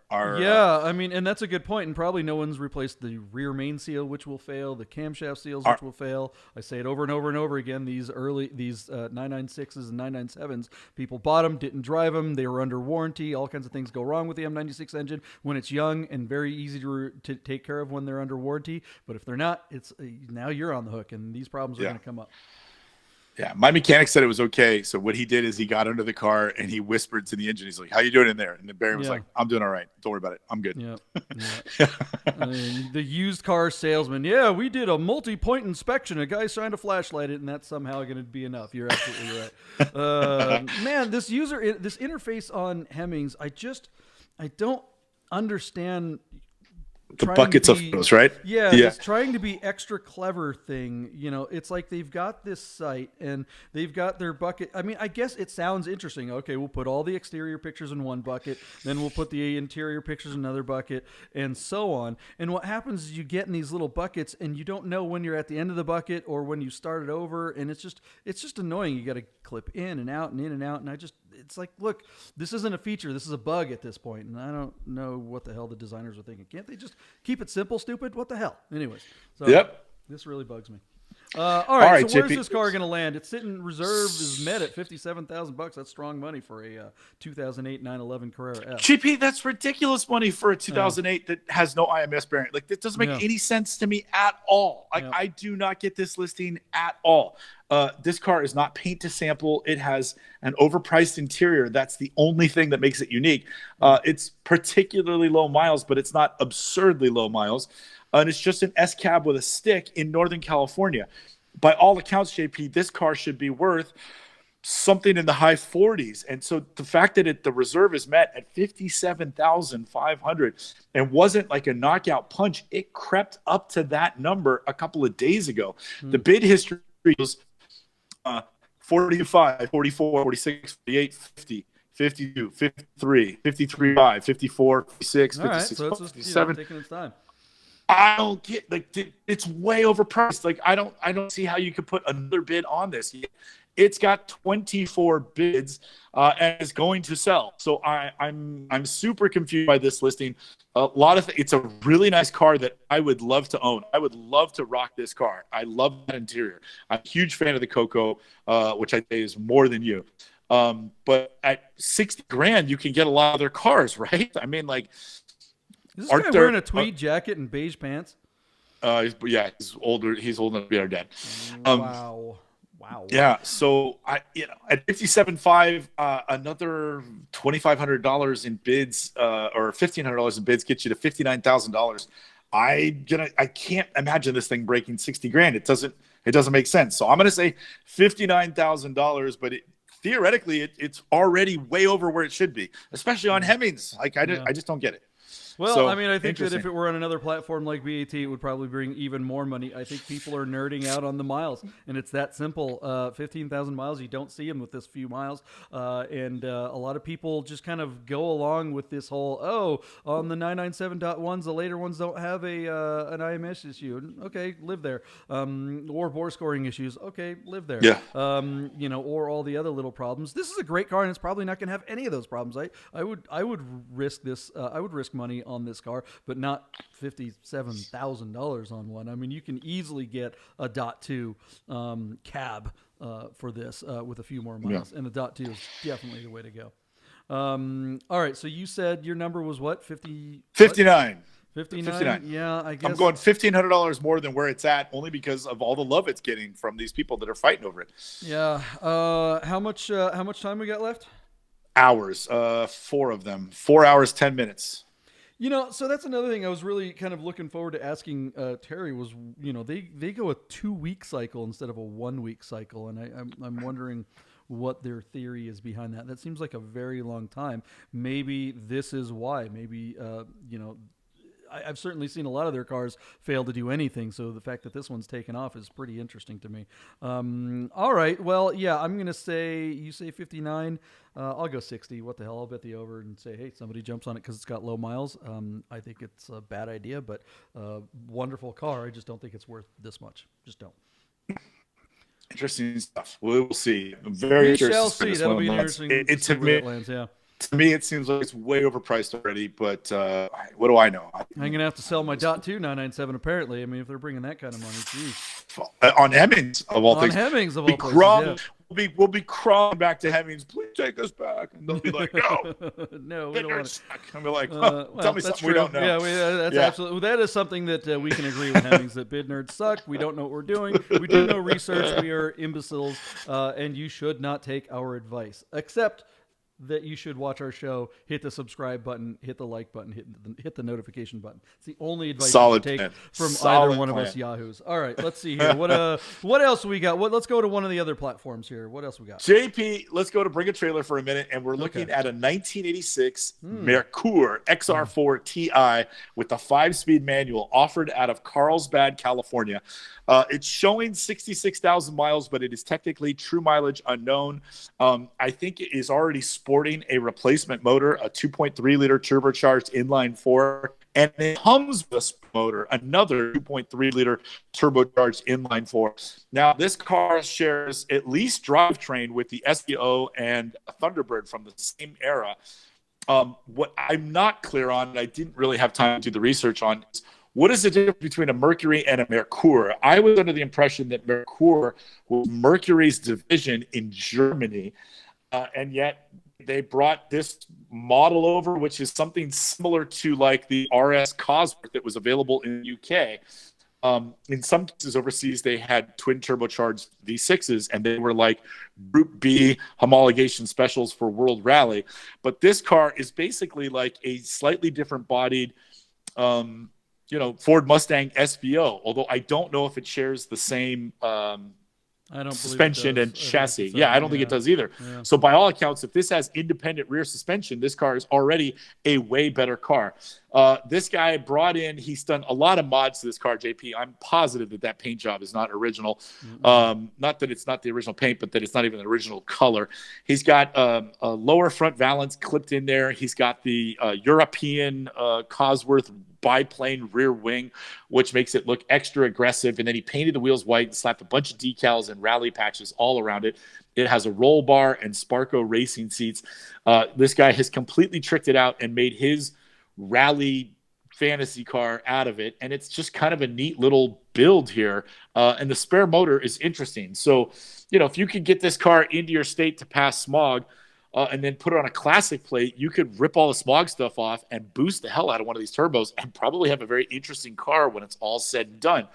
And that's a good point. And probably no one's replaced the rear main seal, which will fail, the camshaft seals, which will fail. I say it over and over and over again. These 996s and 997s, people bought them, didn't drive them. They were under warranty. All kinds of things go wrong with the M96 engine when it's young, and very easy to take care of when they're under warranty. But if they're not, it's now you're on the hook, and these problems are going to come up. Yeah, my mechanic said it was okay. So what he did is he got under the car and he whispered to the engine. He's like, "How you doing in there?" And the bearing was like, "I'm doing all right. Don't worry about it. I'm good." The used car salesman. Yeah, we did a multi-point inspection. A guy's trying to flashlight it, and that's somehow going to be enough. You're absolutely right. Man, this interface on Hemmings, I don't understand. The buckets of photos, right? Yeah, this trying to be extra clever thing. It's like they've got this site and they've got their bucket. I mean, I guess it sounds interesting. Okay, we'll put all the exterior pictures in one bucket, then we'll put the interior pictures in another bucket, and so on. And what happens is you get in these little buckets, and you don't know when you're at the end of the bucket or when you started over, and it's just annoying. You got to clip in and out and in and out, and it's like, look, this isn't a feature. This is a bug at this point, and I don't know what the hell the designers are thinking. Can't they just keep it simple, stupid? What the hell? Anyways, so this really bugs me. All right, so where's this car going to land? It's sitting reserve is met at $57,000. That's strong money for a 2008 911 Carrera F. GP, that's ridiculous money for a 2008 that has no IMS bearing. Like, that doesn't make any sense to me at all. I do not get this listing at all. This car is not paint to sample. It has an overpriced interior. That's the only thing that makes it unique. It's particularly low miles, but it's not absurdly low miles. And it's just an S-Cab with a stick in Northern California. By all accounts, JP, this car should be worth something in the high 40s. And so the fact that the reserve is met at $57,500 and wasn't like a knockout punch, it crept up to that number a couple of days ago. The bid history was 45, 44, 46, 48, 50, 52, 53, 53, 5, 54, 56, All right, 56, so it's just 57. taking its time. I don't get, like, it's way overpriced. Like, I don't see how you could put another bid on this. It's got 24 bids and is going to sell. So I'm super confused by this listing. A lot of it's a really nice car that I would love to own. I would love to rock this car. I love that interior. I'm a huge fan of the Coco, which I say is more than you. But at 60 grand, you can get a lot of their cars, right? I mean, like, is this guy wearing a tweed jacket and beige pants? Yeah, he's older. He's old enough to be our dad. Wow. Yeah. So at 57.5, another $2,500 in bids, or $1,500 in bids gets you to $59,000. I can't imagine this thing breaking 60 grand. It doesn't make sense. So I'm gonna say $59,000, but theoretically it's already way over where it should be, especially on Hemmings. Like I just don't get it. Well, So, I mean, I think that if it were on another platform like BAT, it would probably bring even more money. I think people are nerding out on the miles, and it's that simple. 15,000 miles, you don't see them with this few miles. And a lot of people just kind of go along with this whole, on the 997.1s, the later ones don't have an IMS issue. Okay, live there. Or bore scoring issues. Okay, live there. Yeah. Or all the other little problems. This is a great car, and it's probably not going to have any of those problems. I would risk this. I would risk money on this car, but not $57,000 on one. I mean, you can easily get a .2 cab for this with a few more miles, and the .2 is definitely the way to go. All right, so you said your number was what? 59. 59. Yeah, I guess I'm going $1,500 more than where it's at, only because of all the love it's getting from these people that are fighting over it. Yeah. How much time we got left? Hours. 4 of them. 4 hours, 10 minutes. So that's another thing I was really kind of looking forward to asking Terry was, they go a 2-week cycle instead of a 1-week cycle. And I'm wondering what their theory is behind that. That seems like a very long time. Maybe this is why. Maybe, I've certainly seen a lot of their cars fail to do anything. So the fact that this one's taken off is pretty interesting to me. All right. Well, yeah, I'm going to say, you say 59. I'll go 60. What the hell? I'll bet the over and say, hey, somebody jumps on it because it's got low miles. I think it's a bad idea, but wonderful car. I just don't think it's worth this much. Just don't. Interesting stuff. We'll see. I'm very we curious. Shall see. That'll be interesting. To me, it seems like it's way overpriced already, but what do I know? I'm going to have to sell my .2 997 apparently. I mean, if they're bringing that kind of money, geez. On Hemmings, of all things. On Hemmings, of all places, We'll be crawling back to Hemmings. Please take us back. And they'll be like, no. No, we don't want to. I'll be like, tell me something we don't know. Yeah, absolutely. That is something that we can agree with Hemmings, that bid nerds suck. We don't know what we're doing. We do no research. We are imbeciles, and you should not take our advice, except that you should watch our show, hit the subscribe button, hit the like button, hit the notification button. It's the only advice you should take from either one of us yahoos. All right, let's see here. What else we got? Let's go to one of the other platforms here. What else we got? JP, let's go to Bring a Trailer for a minute, and we're looking at a 1986 Merkur Xr4 Ti with a 5-speed manual offered out of Carlsbad, California. It's showing 66,000 miles, but it is technically true mileage unknown. I think it is already sporting a replacement motor, a 2.3-liter turbocharged inline-4, and it comes with a motor, another 2.3-liter turbocharged inline-4. Now, this car shares at least drivetrain with the SEO and a Thunderbird from the same era. What I'm not clear on, and I didn't really have time to do the research on, is what is the difference between a Mercury and a Merkur? I was under the impression that Merkur was Mercury's division in Germany, and yet they brought this model over, which is something similar to like the RS Cosworth that was available in the UK. In some cases overseas, they had twin turbocharged V6s, and they were like Group B homologation specials for World Rally. But this car is basically like a slightly different bodied Ford Mustang SVO, although I don't know if it shares the same suspension and chassis. I don't think it does either. Yeah. So by all accounts, if this has independent rear suspension, this car is already a way better car. This guy brought in, he's done a lot of mods to this car, JP. I'm positive that paint job is not original. Not that it's not the original paint, but that it's not even the original color. He's got a lower front valance clipped in there. He's got the European Cosworth biplane rear wing, which makes it look extra aggressive. And then he painted the wheels white and slapped a bunch of decals and rally patches all around it. It has a roll bar and Sparco racing seats. This guy has completely tricked it out and made his rally fantasy car out of it. And it's just kind of a neat little build here. And the spare motor is interesting. So, if you could get this car into your state to pass smog, and then put it on a classic plate, you could rip all the smog stuff off and boost the hell out of one of these turbos and probably have a very interesting car when it's all said and done.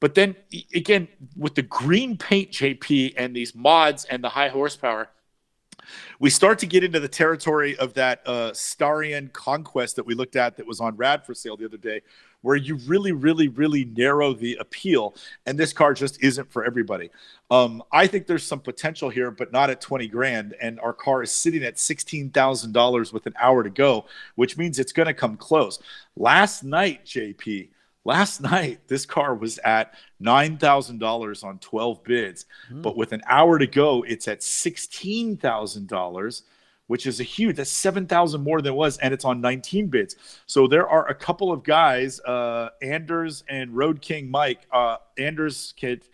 But then, again, with the green paint, JP, and these mods and the high horsepower, we start to get into the territory of that Starion Conquest that we looked at that was on Rad ForSale the other day, where you really, really, really narrow the appeal, and this car just isn't for everybody. I think there's some potential here, but not at 20 grand, and our car is sitting at $16,000 with an hour to go, which means it's going to come close. Last night, JP, this car was at $9,000 on 12 bids, but with an hour to go, it's at $16,000, which is that's $7,000 more than it was, and it's on 19 bids. So there are a couple of guys, Anders and Road King Mike. Anders kid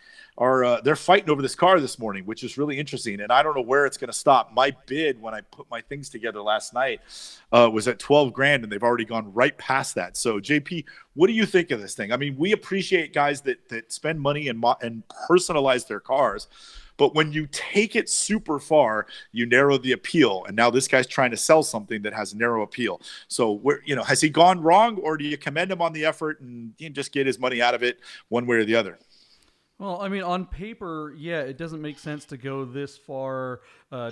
they're fighting over this car this morning, which is really interesting. And I don't know where it's going to stop. My bid when I put my things together last night was at 12 grand, and they've already gone right past that. So JP, what do you think of this thing? I mean, we appreciate guys that spend money and personalize their cars. But when you take it super far, you narrow the appeal. And now this guy's trying to sell something that has narrow appeal. So has he gone wrong, or do you commend him on the effort and just get his money out of it one way or the other? Well, I mean, on paper, yeah, it doesn't make sense to go this far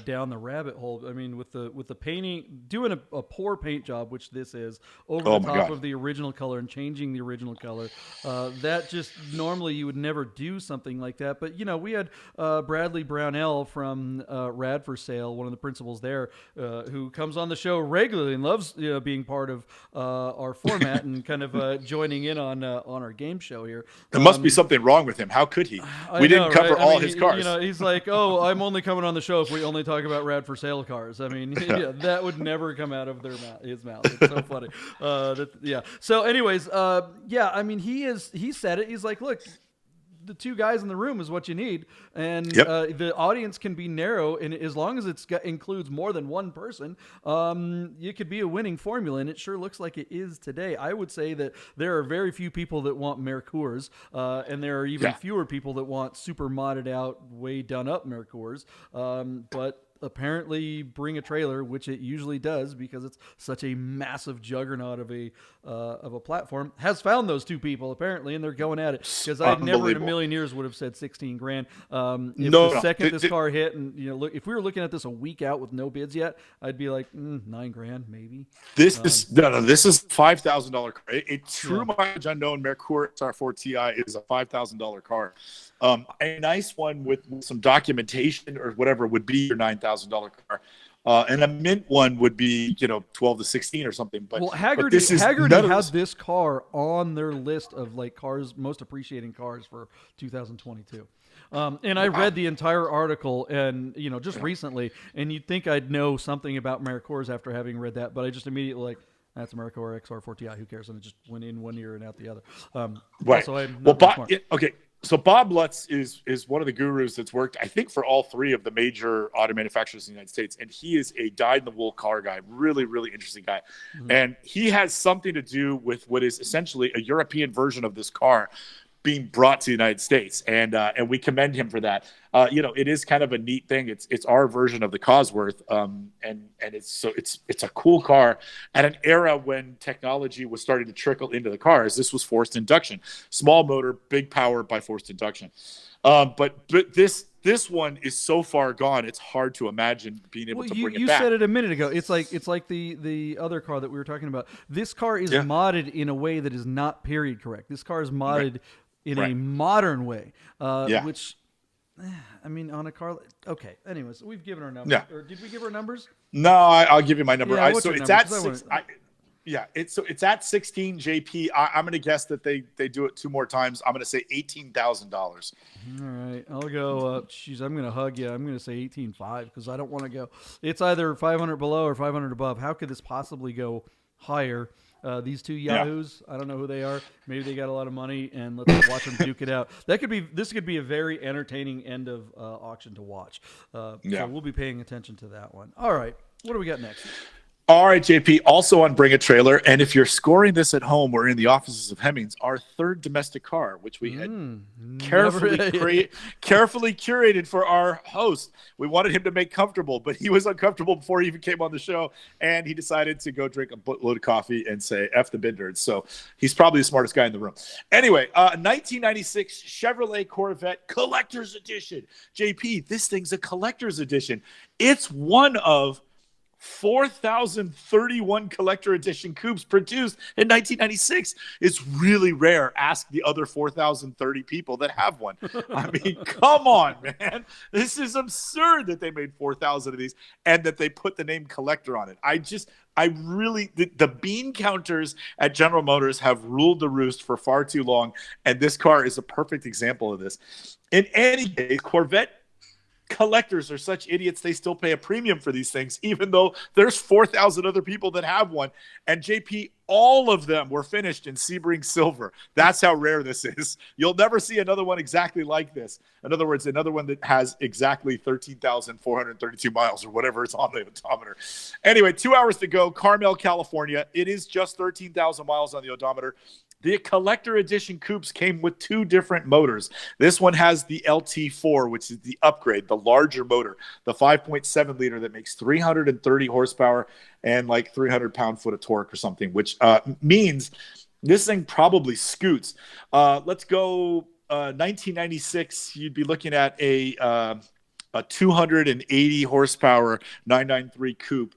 down the rabbit hole. I mean, with the painting, doing a poor paint job, which this is, over the top of the original color and changing the original color, that just normally you would never do something like that. But we had Bradley Brownell from Rad ForSale, one of the principals there, who comes on the show regularly and loves being part of our format and kind of joining in on our game show here. There must be something wrong with him. How could he? We didn't cover all his cars. He's like, oh, I'm only coming on the show if we only talk about Rad ForSale cars. I mean, that would never come out of his mouth. It's so funny. So anyways, I mean, he said it. He's like, look, the two guys in the room is what you need, and the audience can be narrow, and as long as includes more than one person, it could be a winning formula, and it sure looks like it is today. I would say that there are very few people that want Merkurs, and there are even fewer people that want super modded out, way done up Merkurs, but apparently Bring a Trailer, which it usually does because it's such a massive juggernaut of a platform, has found those two people apparently, and they're going at it, because I never in a million years would have said 16 grand. This car hit, and look, if we were looking at this a week out with no bids yet, I'd be like, 9 grand maybe. This is $5,000 car. A true mileage unknown Merkur Xr4 Ti is a $5,000 car. A nice one with some documentation or whatever would be your $9,000 car. And a mint one would be, 12 to 16 or something. But Haggerty has this car on their list of most appreciating cars for 2022. And I read the entire article, and just recently, and you'd think I'd know something about Merkurs after having read that, but I just immediately that's a Merkur Xr4 Ti. Who cares? And it just went in one ear and out the other. Right. So I'm not smart. Okay. So Bob Lutz is one of the gurus that's worked, I think, for all three of the major auto manufacturers in the United States. And he is a dyed-in-the-wool car guy, really, really interesting guy. Mm-hmm. And he has something to do with what is essentially a European version of this car being brought to the United States. And we commend him for that. It is kind of a neat thing. It's our version of the Cosworth. And it's a cool car at an era when technology was starting to trickle into the cars. This was forced induction, small motor, big power by forced induction. But this one is so far gone, it's hard to imagine being able to bring it back. You said it a minute ago. It's like the other car that we were talking about. This car is modded in a way that is not period correct. This car is modded in a modern way, which, I mean, on a car. Okay. Anyways, we've given our numbers. Yeah. Or did we give our numbers? No, I'll give you my number. Yeah, So it's at 6. Yeah, it's at 16 JP. I'm going to guess that they do it 2 more times. I'm going to say $18,000. All right, I'll go. I'm going to hug you. I'm going to say 18.5 because I don't want to go. It's either 500 below or 500 above. How could this possibly go higher? These two yahoos, I don't know who they are. Maybe they got a lot of money, and let's watch them duke it out. This could be a very entertaining end of auction to watch. So we'll be paying attention to that one. All right, what do we got next? All right, JP, also on Bring a Trailer. And if you're scoring this at home or in the offices of Hemmings, our third domestic car, which we had carefully curated for our host. We wanted him to make comfortable, but he was uncomfortable before he even came on the show. And he decided to go drink a load of coffee and say, F the bin nerds. So he's probably the smartest guy in the room. Anyway, 1996 Chevrolet Corvette Collector's Edition. JP, this thing's a collector's edition. It's one of 4,031 collector edition coupes produced in 1996. It's really rare. Ask the other 4,030 people that have one. I mean, come on, man. This is absurd that they made 4,000 of these and that they put the name collector on it. The bean counters at General Motors have ruled the roost for far too long, and this car is a perfect example of this. In any case, Corvette collectors are such idiots, they still pay a premium for these things, even though there's 4,000 other people that have one. And JP, all of them were finished in Sebring silver. That's how rare this is. You'll never see another one exactly like this. In other words, another one that has exactly 13,432 miles or whatever is on the odometer. Anyway, 2 hours to go, Carmel, California. It is just 13,000 miles on the odometer. The collector edition coupes came with 2 different motors. This one has the LT4, which is the upgrade, the larger motor, the 5.7 liter that makes 330 horsepower and like 300 pound-foot of torque or something, which means this thing probably scoots. Let's go 1996. You'd be looking at a 280 horsepower 993 coupe.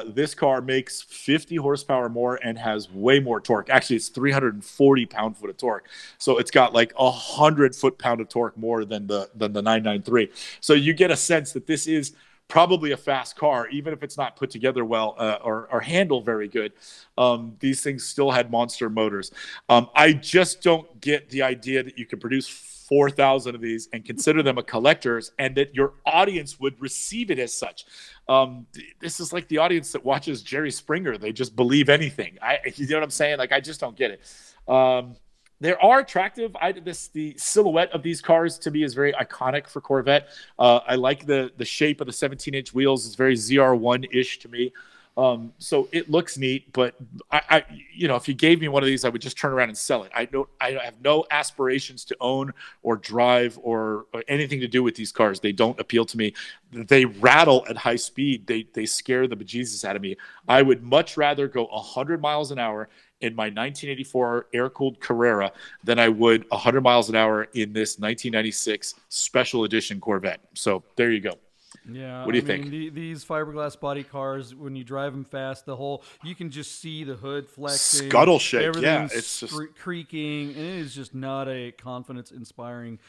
This car makes 50 horsepower more and has way more torque. Actually, it's 340 pound-foot of torque. So it's got like 100 foot-pound of torque more than the 993. So you get a sense that this is probably a fast car, even if it's not put together well or handled very good. These things still had monster motors. I just don't get the idea that you can produce 4,000 of these and consider them a collector's and that your audience would receive it as such. This is like the audience that watches Jerry Springer. They just believe anything. You know what I'm saying? Like, I just don't get it. They are attractive. The silhouette of these cars to me is very iconic for Corvette. I like the shape of the 17-inch wheels. It's very ZR1-ish to me. So it looks neat, but I if you gave me one of these, I would just turn around and sell it. I have no aspirations to own or drive or anything to do with these cars. They don't appeal to me. They rattle at high speed. They scare the bejesus out of me. I would much rather go 100 miles an hour in my 1984 air-cooled Carrera than I would 100 miles an hour in this 1996 special edition Corvette. So there you go. Yeah, what do you think? These fiberglass body cars, when you drive them fast, you can just see the hood flexing, scuttle shake. Everything's it's just creaking, and it is just not a confidence-inspiring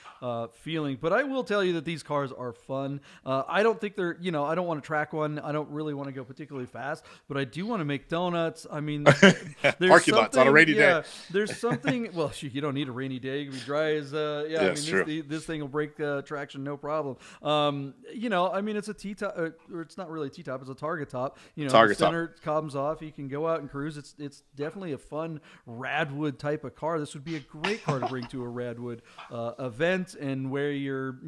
feeling. But I will tell you that these cars are fun. I don't think they're, I don't want to track one. I don't really want to go particularly fast, but I do want to make donuts. I mean, there's parking lots on a rainy day. There's something. Well, you don't need a rainy day. It can be dry as. This thing will break traction, no problem. It's a T-top, or it's not really a T-top, it's a target top. The center comes off, you can go out and cruise. It's definitely a fun Radwood type of car. This would be a great car to bring to a Radwood event and wear your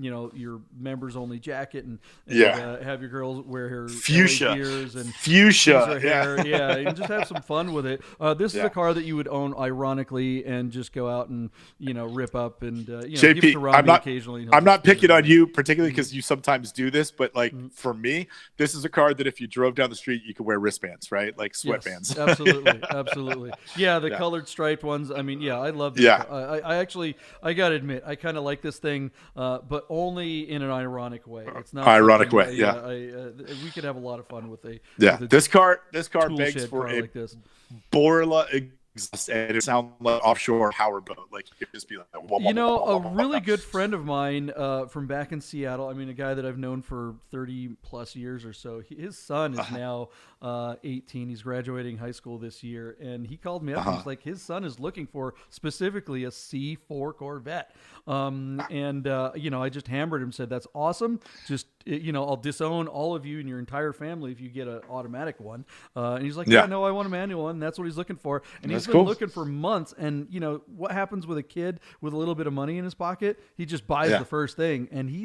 members only jacket and have your girls wear her fuchsia ears and fuchsia hair. And just have some fun with it. This is a car that you would own ironically and just go out and rip up and JP, give it to Robbie occasionally. I'm not picking on you particularly because you sometimes do this, but for me, this is a car that if you drove down the street, you could wear wristbands, right? Like sweatbands. Yes, absolutely. Yeah, the colored striped ones. I mean, I love this. Yeah. I got to admit, I kind of like this thing, but only in an ironic way. It's not ironic way. We could have a lot of fun with this car begs for a like this. Borla exhaust, and it sounds like offshore power boat. Like it just be like, a really good friend of mine from back in Seattle. I mean, a guy that I've known for 30 plus years or so. His son is now 18. He's graduating high school this year, and he called me up. He's like, his son is looking for specifically a C4 Corvette. I just hammered him, said, that's awesome. Just, I'll disown all of you and your entire family if you get an automatic one. And he's like, no, I want a manual one. That's what he's looking for. And he's been looking for months. And, what happens with a kid with a little bit of money in his pocket? He just buys the first thing. And he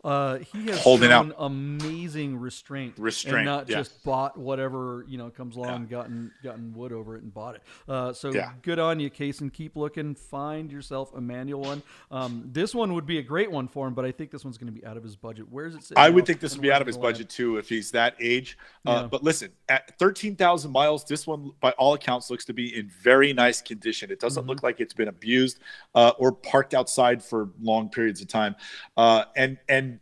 has shown amazing restraint and not just bought whatever comes along, gotten wood over it and bought it. So good on you, Case, and keep looking. Find yourself a manual one. This one would be a great one for him, but I think this one's going to be out of his budget. Where's it? I would think this would be out of his budget too if he's that age. But listen, at 13,000 miles, this one by all accounts looks to be in very nice condition. It doesn't look like it's been abused or parked outside for long periods of time. And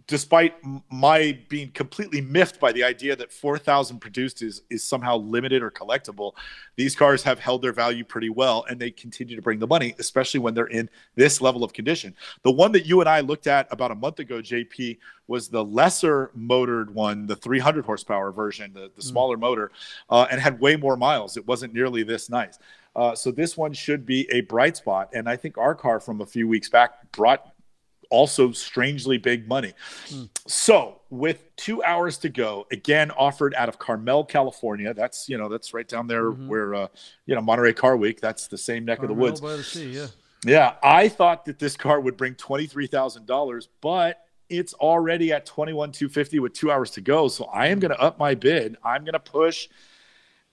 despite my being completely miffed by the idea that 4,000 produced is somehow limited or collectible, these cars have held their value pretty well, and they continue to bring the money, especially when they're in this level of condition. The one that you and I looked at about a month ago, JP, was the lesser motored one, the 300 horsepower version, the smaller motor, and had way more miles. It wasn't nearly this nice. So this one should be a bright spot, and I think our car from a few weeks back brought also strangely big money. So with 2 hours to go, again, offered out of Carmel, California. That's right down there where, Monterey Car Week, that's the same neck of the woods. By the sea, yeah. I thought that this car would bring $23,000, but it's already at $21,250 with 2 hours to go. So I am going to up my bid. I'm going to push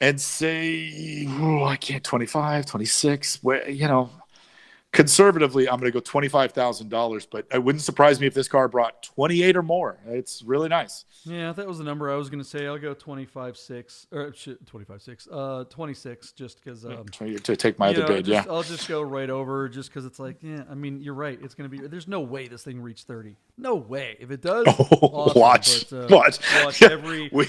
and say, I can't, 25, 26, conservatively, I'm going to go $25,000, but it wouldn't surprise me if this car brought 28 or more. It's really nice. Yeah, that was the number I was going to say. I'll go 25.6 or 25.6, 26, just because. To take my other bid, I'll just go right over, just because it's like, you're right. It's going to be. There's no way this thing reached 30. No way. If it does, awesome, watch.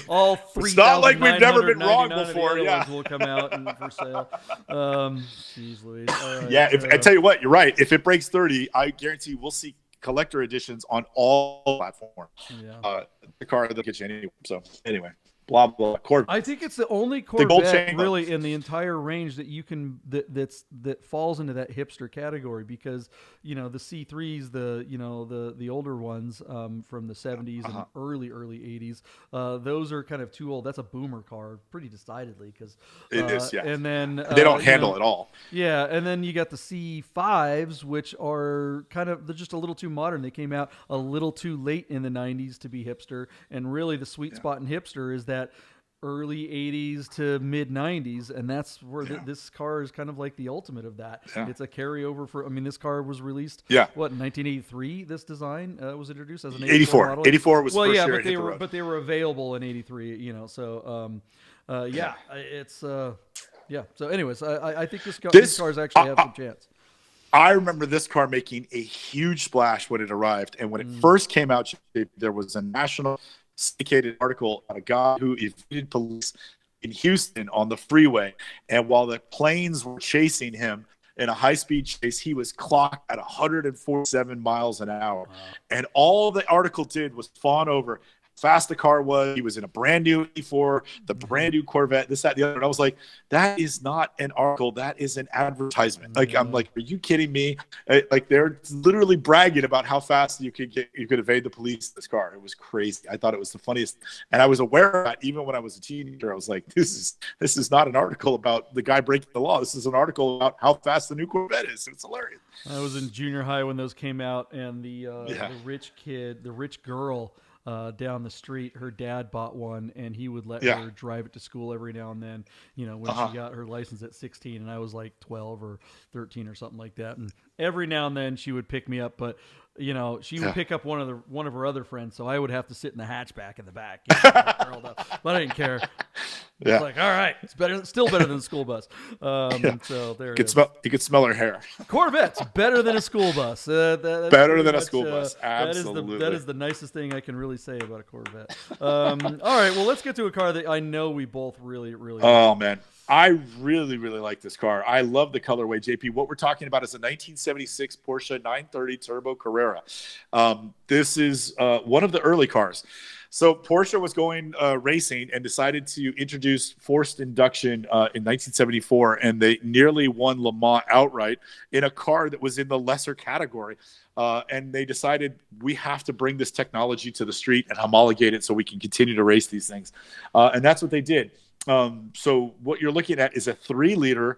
All 3,000. It's not like we've never been wrong before. Ones will come out and for sale. Jeez Louise. Right, I tell you what, you're right. If it breaks 30, I guarantee we'll see collector editions on all platforms. The car that'll get you anywhere. So anyway, blah blah. Corvette. I think it's the only Corvette really in the entire range that you can that falls into that hipster category, because the C3s, the older ones from the 70s and early 80s, those are kind of too old. That's a boomer car, pretty decidedly, because it is. Yeah, and then they don't handle it all. Yeah, and then you got the C5s, which are they're just a little too modern. They came out a little too late in the 90s to be hipster, and really the sweet spot in hipster is that early 80s to mid 90s, and that's where this car is kind of like the ultimate of that. It's a carryover for, this car was released in 1983. This design was introduced as an 84 model. 84 was first year but they were available in 83, so it's so anyways, I think these cars actually have some chance. I remember this car making a huge splash when it arrived, and when it first came out, there was a national syndicated article on a guy who evaded police in Houston on the freeway, and while the planes were chasing him in a high-speed chase, he was clocked at 147 miles an hour. Wow. And all the article did was fawn over fast the car was. He was in a brand new E4, the brand new Corvette, this, that, the other. And I was like, that is not an article. That is an advertisement. Like, I'm like, are you kidding me? Like, they're literally bragging about how fast you could evade the police in this car. It was crazy. I thought it was the funniest. And I was aware of that even when I was a teenager. I was like, this is not an article about the guy breaking the law. This is an article about how fast the new Corvette is. It's hilarious. I was in junior high when those came out, and the rich girl down the street, her dad bought one, and he would let her drive it to school every now and then, when she got her license at 16, and I was like 12 or 13 or something like that. And every now and then she would pick me up, but she would pick up one of her other friends, so I would have to sit in the hatchback in the back, curled up. But I didn't care. It's like, all right, it's still better than a school bus. So there it is. You could smell her hair. Corvette's better than a school bus. Better than a school bus. Absolutely. That is the nicest thing I can really say about a Corvette. All right, well, let's get to a car that I know we both really, really like. like. Man. I really, really like this car. I love the colorway, JP. What we're talking about is a 1976 Porsche 930 Turbo Carrera. This is one of the early cars. So Porsche was going racing and decided to introduce forced induction in 1974, and they nearly won Le Mans outright in a car that was in the lesser category. And they decided, we have to bring this technology to the street and homologate it so we can continue to race these things. And that's what they did. So what you're looking at is a 3-liter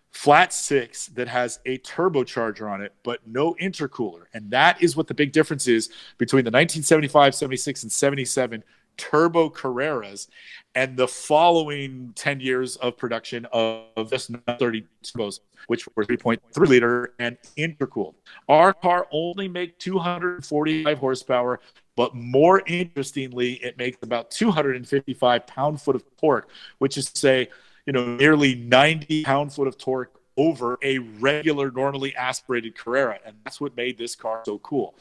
flat 6 that has a turbocharger on it, but no intercooler. And that is what the big difference is between the 1975, 76, and 77 turbo Carreras and the following 10 years of production of this 930 turbos, which were 3.3 liter and intercooled. Our car only makes 245 horsepower, but more interestingly, it makes about 255 pound-foot of torque, which is to say, nearly 90 pound-foot of torque over a regular, normally aspirated Carrera. And that's what made this car so cool.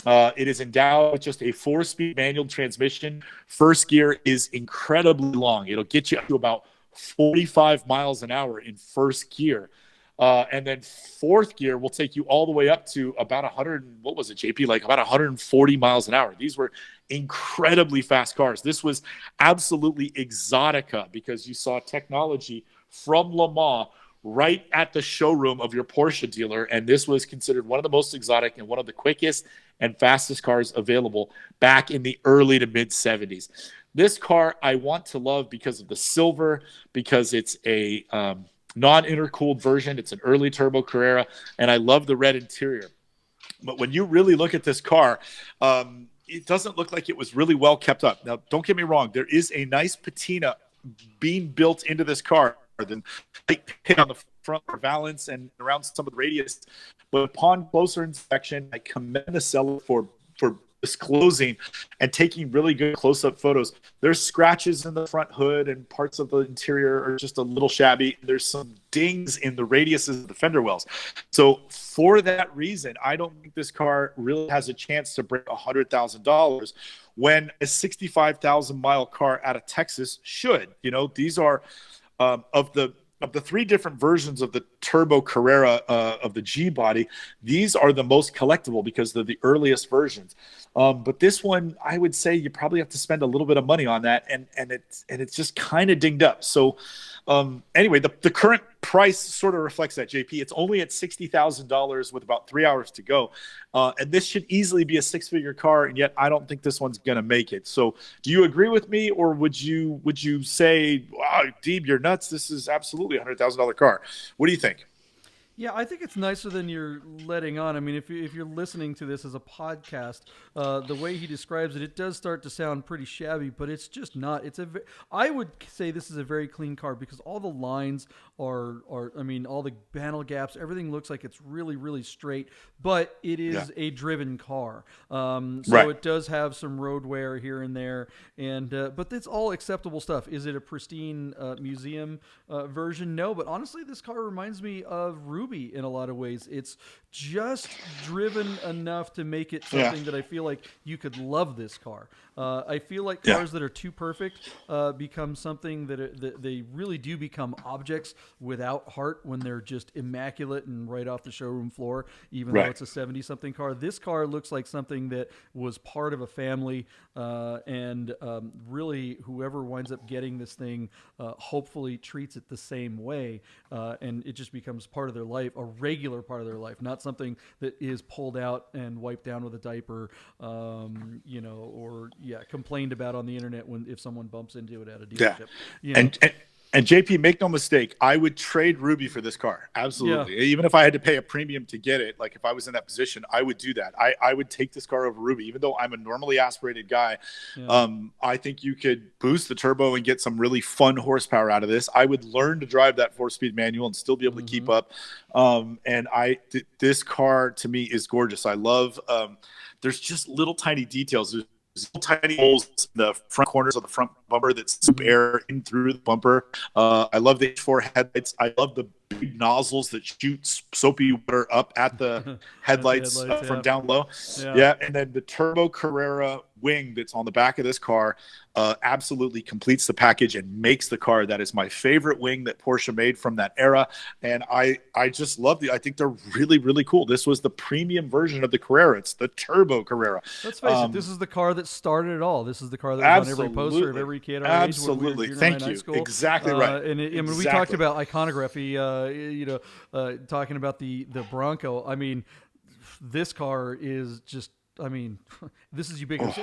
It is endowed with just a 4-speed manual transmission. First gear is incredibly long. It'll get you up to about 45 miles an hour in first gear. And then fourth gear will take you all the way up to about 100, what was it, JP? Like about 140 miles an hour. These were incredibly fast cars. This was absolutely exotica because you saw technology from Le Mans right at the showroom of your Porsche dealer. And this was considered one of the most exotic and one of the quickest and fastest cars available back in the early to mid 70s. This car I want to love because of the silver, because it's a non-intercooled version. It's an early turbo Carrera, and I love the red interior. But when you really look at this car, it doesn't look like it was really well kept up. Now, don't get me wrong. There is a nice patina being built into this car. Then hit on the front for valance and around some of the radius. But upon closer inspection, I commend the seller for disclosing and taking really good close-up photos. There's scratches in the front hood and parts of the interior are just a little shabby. There's some dings in the radiuses of the fender wells. So for that reason, I don't think this car really has a chance to break $100,000 when a 65,000-mile car out of Texas should. These are of the 3 different versions of the turbo Carrera of the G body, these are the most collectible because they're the earliest versions. But this one, I would say you probably have to spend a little bit of money on that, and it's just kind of dinged up. So anyway, the current price sort of reflects that, JP. It's only at $60,000 with about 3 hours to go. And this should easily be a 6-figure car, and yet I don't think this one's going to make it. So do you agree with me, or would you say, wow, Deeb, you're nuts? This is absolutely a $100,000 car. What do you think? Yeah, I think it's nicer than you're letting on. I mean, if you're listening to this as a podcast, the way he describes it, it does start to sound pretty shabby, but it's just not. I would say this is a very clean car because all the lines are I mean, all the panel gaps, everything looks like it's really, really straight, but it is a driven car. So it does have some road wear here and there, and but it's all acceptable stuff. Is it a pristine museum version? No, but honestly, this car reminds me of Ruby in a lot of ways. It's just driven enough to make it something that I feel like you could love this car. I feel like cars that are too perfect become something that they really do become objects without heart when they're just immaculate and right off the showroom floor, even though it's a 70-something car. This car looks like something that was part of a family, and really whoever winds up getting this thing hopefully treats it the same way, and it just becomes part of their life, a regular part of their life, not something that is pulled out and wiped down with a diaper, or complained about on the internet if someone bumps into it at a dealership. And JP, make no mistake, I would trade Ruby for this car. Absolutely. Yeah. Even if I had to pay a premium to get it, like if I was in that position, I would do that. I would take this car over Ruby, even though I'm a normally aspirated guy. I think you could boost the turbo and get some really fun horsepower out of this. I would learn to drive that 4-speed manual and still be able to keep up. This car to me is gorgeous. I love, there's just little tiny details. There's little tiny holes in the front corners of the front bumper that soup air in through the bumper. I love the H4 headlights. I love the big nozzles that shoot soapy water up at the headlights, from down low. And then the turbo Carrera wing that's on the back of this car absolutely completes the package and makes the car. That is my favorite wing that Porsche made from that era. And I just love I think they're really, really cool. This was the premium version of the Carrera. It's the turbo Carrera. Let's face it, this is the car that started it all. This is the car that was on every poster of every kid our age when we were junior high, high school. Exactly right. And when we talked about iconography, talking about the Bronco, I mean, this car is just, I mean, this is ubiquitous.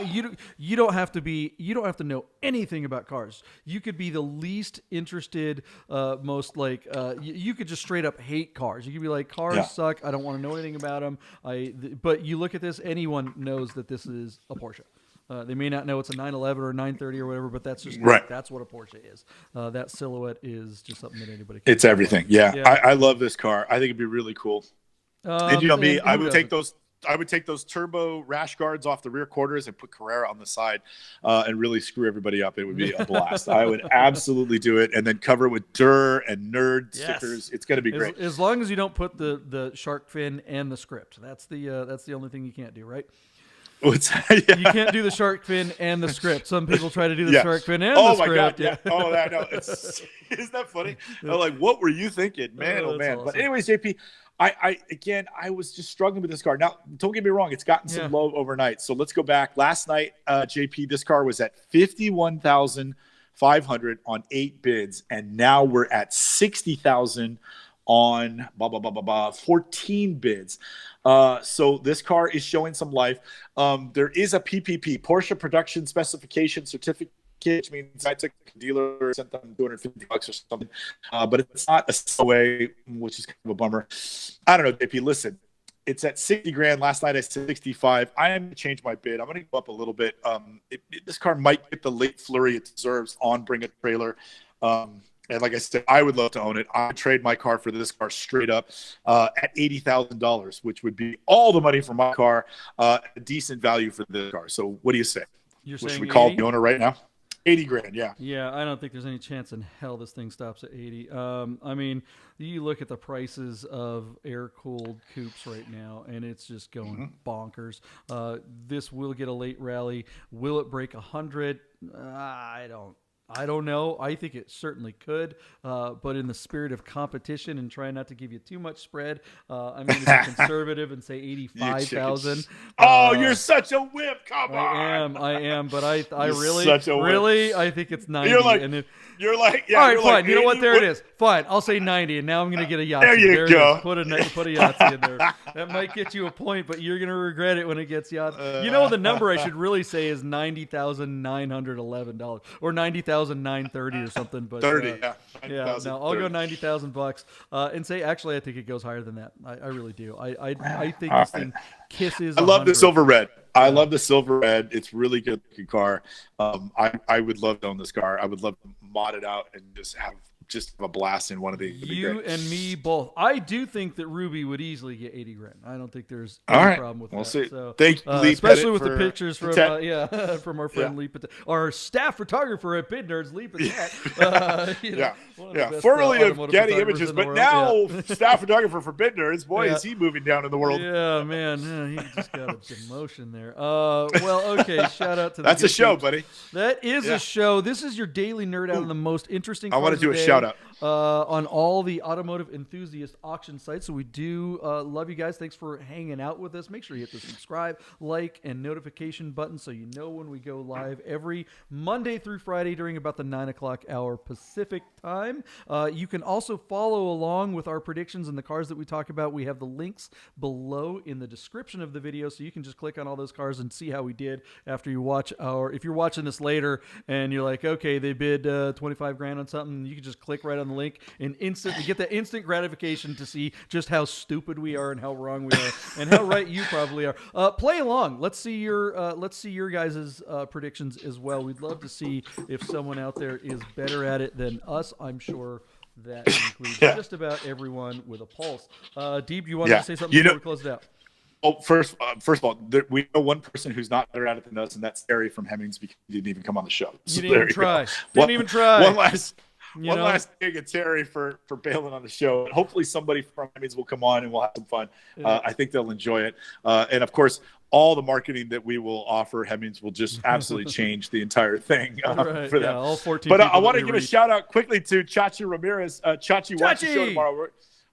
You don't have to know anything about cars. You could be the least interested, most like you could just straight up hate cars. You could be like, cars suck. I don't want to know anything about them. But you look at this, anyone knows that this is a Porsche. They may not know it's a 911 or a 930 or whatever, but that's just that's what a Porsche is. That silhouette is just something that anybody can. It's everything. Yeah. I love this car. I think it'd be really cool. And you know me, I would take those turbo rash guards off the rear quarters and put Carrera on the side and really screw everybody up. It would be a blast. I would absolutely do it, and then cover it with Dur and Nerd stickers. It's going to be great. As long as you don't put the shark fin and the script. That's the only thing you can't do, right? You can't do the shark fin and the script. Some people try to do the shark fin and the script. Oh my god! Yeah. Oh, I know. Isn't that funny? I'm like, what were you thinking, man? Oh man! Awesome. But anyways, JP, I was just struggling with this car. Now, don't get me wrong; it's gotten some love overnight. So let's go back. Last night, JP, this car was at 51,500 on 8 bids, and now we're at 60,000 on 14 bids. So this car is showing some life. There is a PPP, Porsche Production Specification Certificate, which means I took a dealer, sent them $250 or something. But it's not a COA, which is kind of a bummer. I don't know, JP, listen, it's at 60 grand. Last night I said 65. I am going to change my bid. I'm going to go up a little bit. This car might get the late flurry it deserves on Bring a Trailer. And like I said, I would love to own it. I would trade my car for this car straight up at $80,000, which would be all the money for my car, a decent value for this car. So what do you say? Should we call the owner right now? 80 grand, yeah. Yeah, I don't think there's any chance in hell this thing stops at 80. I mean, you look at the prices of air-cooled coupes right now, and it's just going bonkers. This will get a late rally. Will it break 100? I don't know. I think it certainly could, but in the spirit of competition and trying not to give you too much spread, I'm going to be conservative and say 85,000. Oh, you're such a whip! Come on. I am, but I really, I think it's 90. You're like, all right, fine. You know what? There it is. Fine. I'll say 90, and now I'm going to get a Yahtzee. There you go. Put a Yahtzee in there. That might get you a point, but you're going to regret it when it gets Yahtzee. You know, the number I should really say is $90,911 or $90,930 or something. But 30, yeah. No, I'll go $90,000 and say actually I think it goes higher than that. I really do. I think this thing kisses. I love the silver red. I love the silver red. It's really good looking car. I would love to own this car. I would love to mod it out and just have a blast in one of these. You and me both. I do think that Ruby would easily get 80 grand. I don't think there's any problem with that. We'll see. So, thank you, Lee especially Pettit, with the pictures from from our friend Lee Pettit, our staff photographer at Bid Nerds, Lee Pettit. Formerly of Getty Images, but now staff photographer for Bid Nerds. Boy, is he moving down in the world. Yeah, man. He just got a demotion there. Well, okay. Shout out to that's a show, buddy. That is a show. This is your daily nerd out on the most interesting. I want to do a shout out on all the automotive enthusiast auction sites. So we do love you guys. Thanks for hanging out with us. Make sure you hit the subscribe, like, and notification button so you know when we go live every Monday through Friday during about the 9 o'clock hour Pacific time. You can also follow along with our predictions and the cars that we talk about. We have the links below in the description of the video, so you can just click on all those cars and see how we did after you watch if you're watching this later and you're like, okay, they bid 25 grand on something, you can just click right on the link and instantly get that instant gratification to see just how stupid we are and how wrong we are and how right you probably are. Play along. Let's see your guys' predictions as well. We'd love to see if someone out there is better at it than us. I'm sure that includes just about everyone with a pulse. Deeb, you wanted to say something before we close it out? Well, first of all, we know one person who's not better at it than us, and that's Terry from Hemmings, because he didn't even come on the show. So you didn't even try. Didn't even try. One last thing at Terry for bailing on the show. Hopefully somebody from Hemmings will come on and we'll have some fun. I think they'll enjoy it. And of course, all the marketing that we will offer Hemmings will just absolutely change the entire thing Right, for them. yeah, all 14 but I people want that to we give a reach. shout out quickly to Chachi Ramirez. Chachi, watch the show Chachi! tomorrow.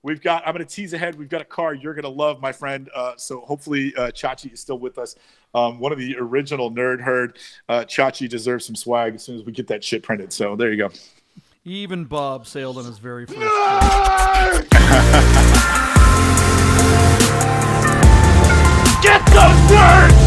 I'm going to tease ahead. We've got a car you're going to love, my friend. So hopefully Chachi is still with us. One of the original Nerd Herd. Chachi deserves some swag as soon as we get that shit printed. So there you go. Even Bob sailed on his very first Nerd! Get those nerds!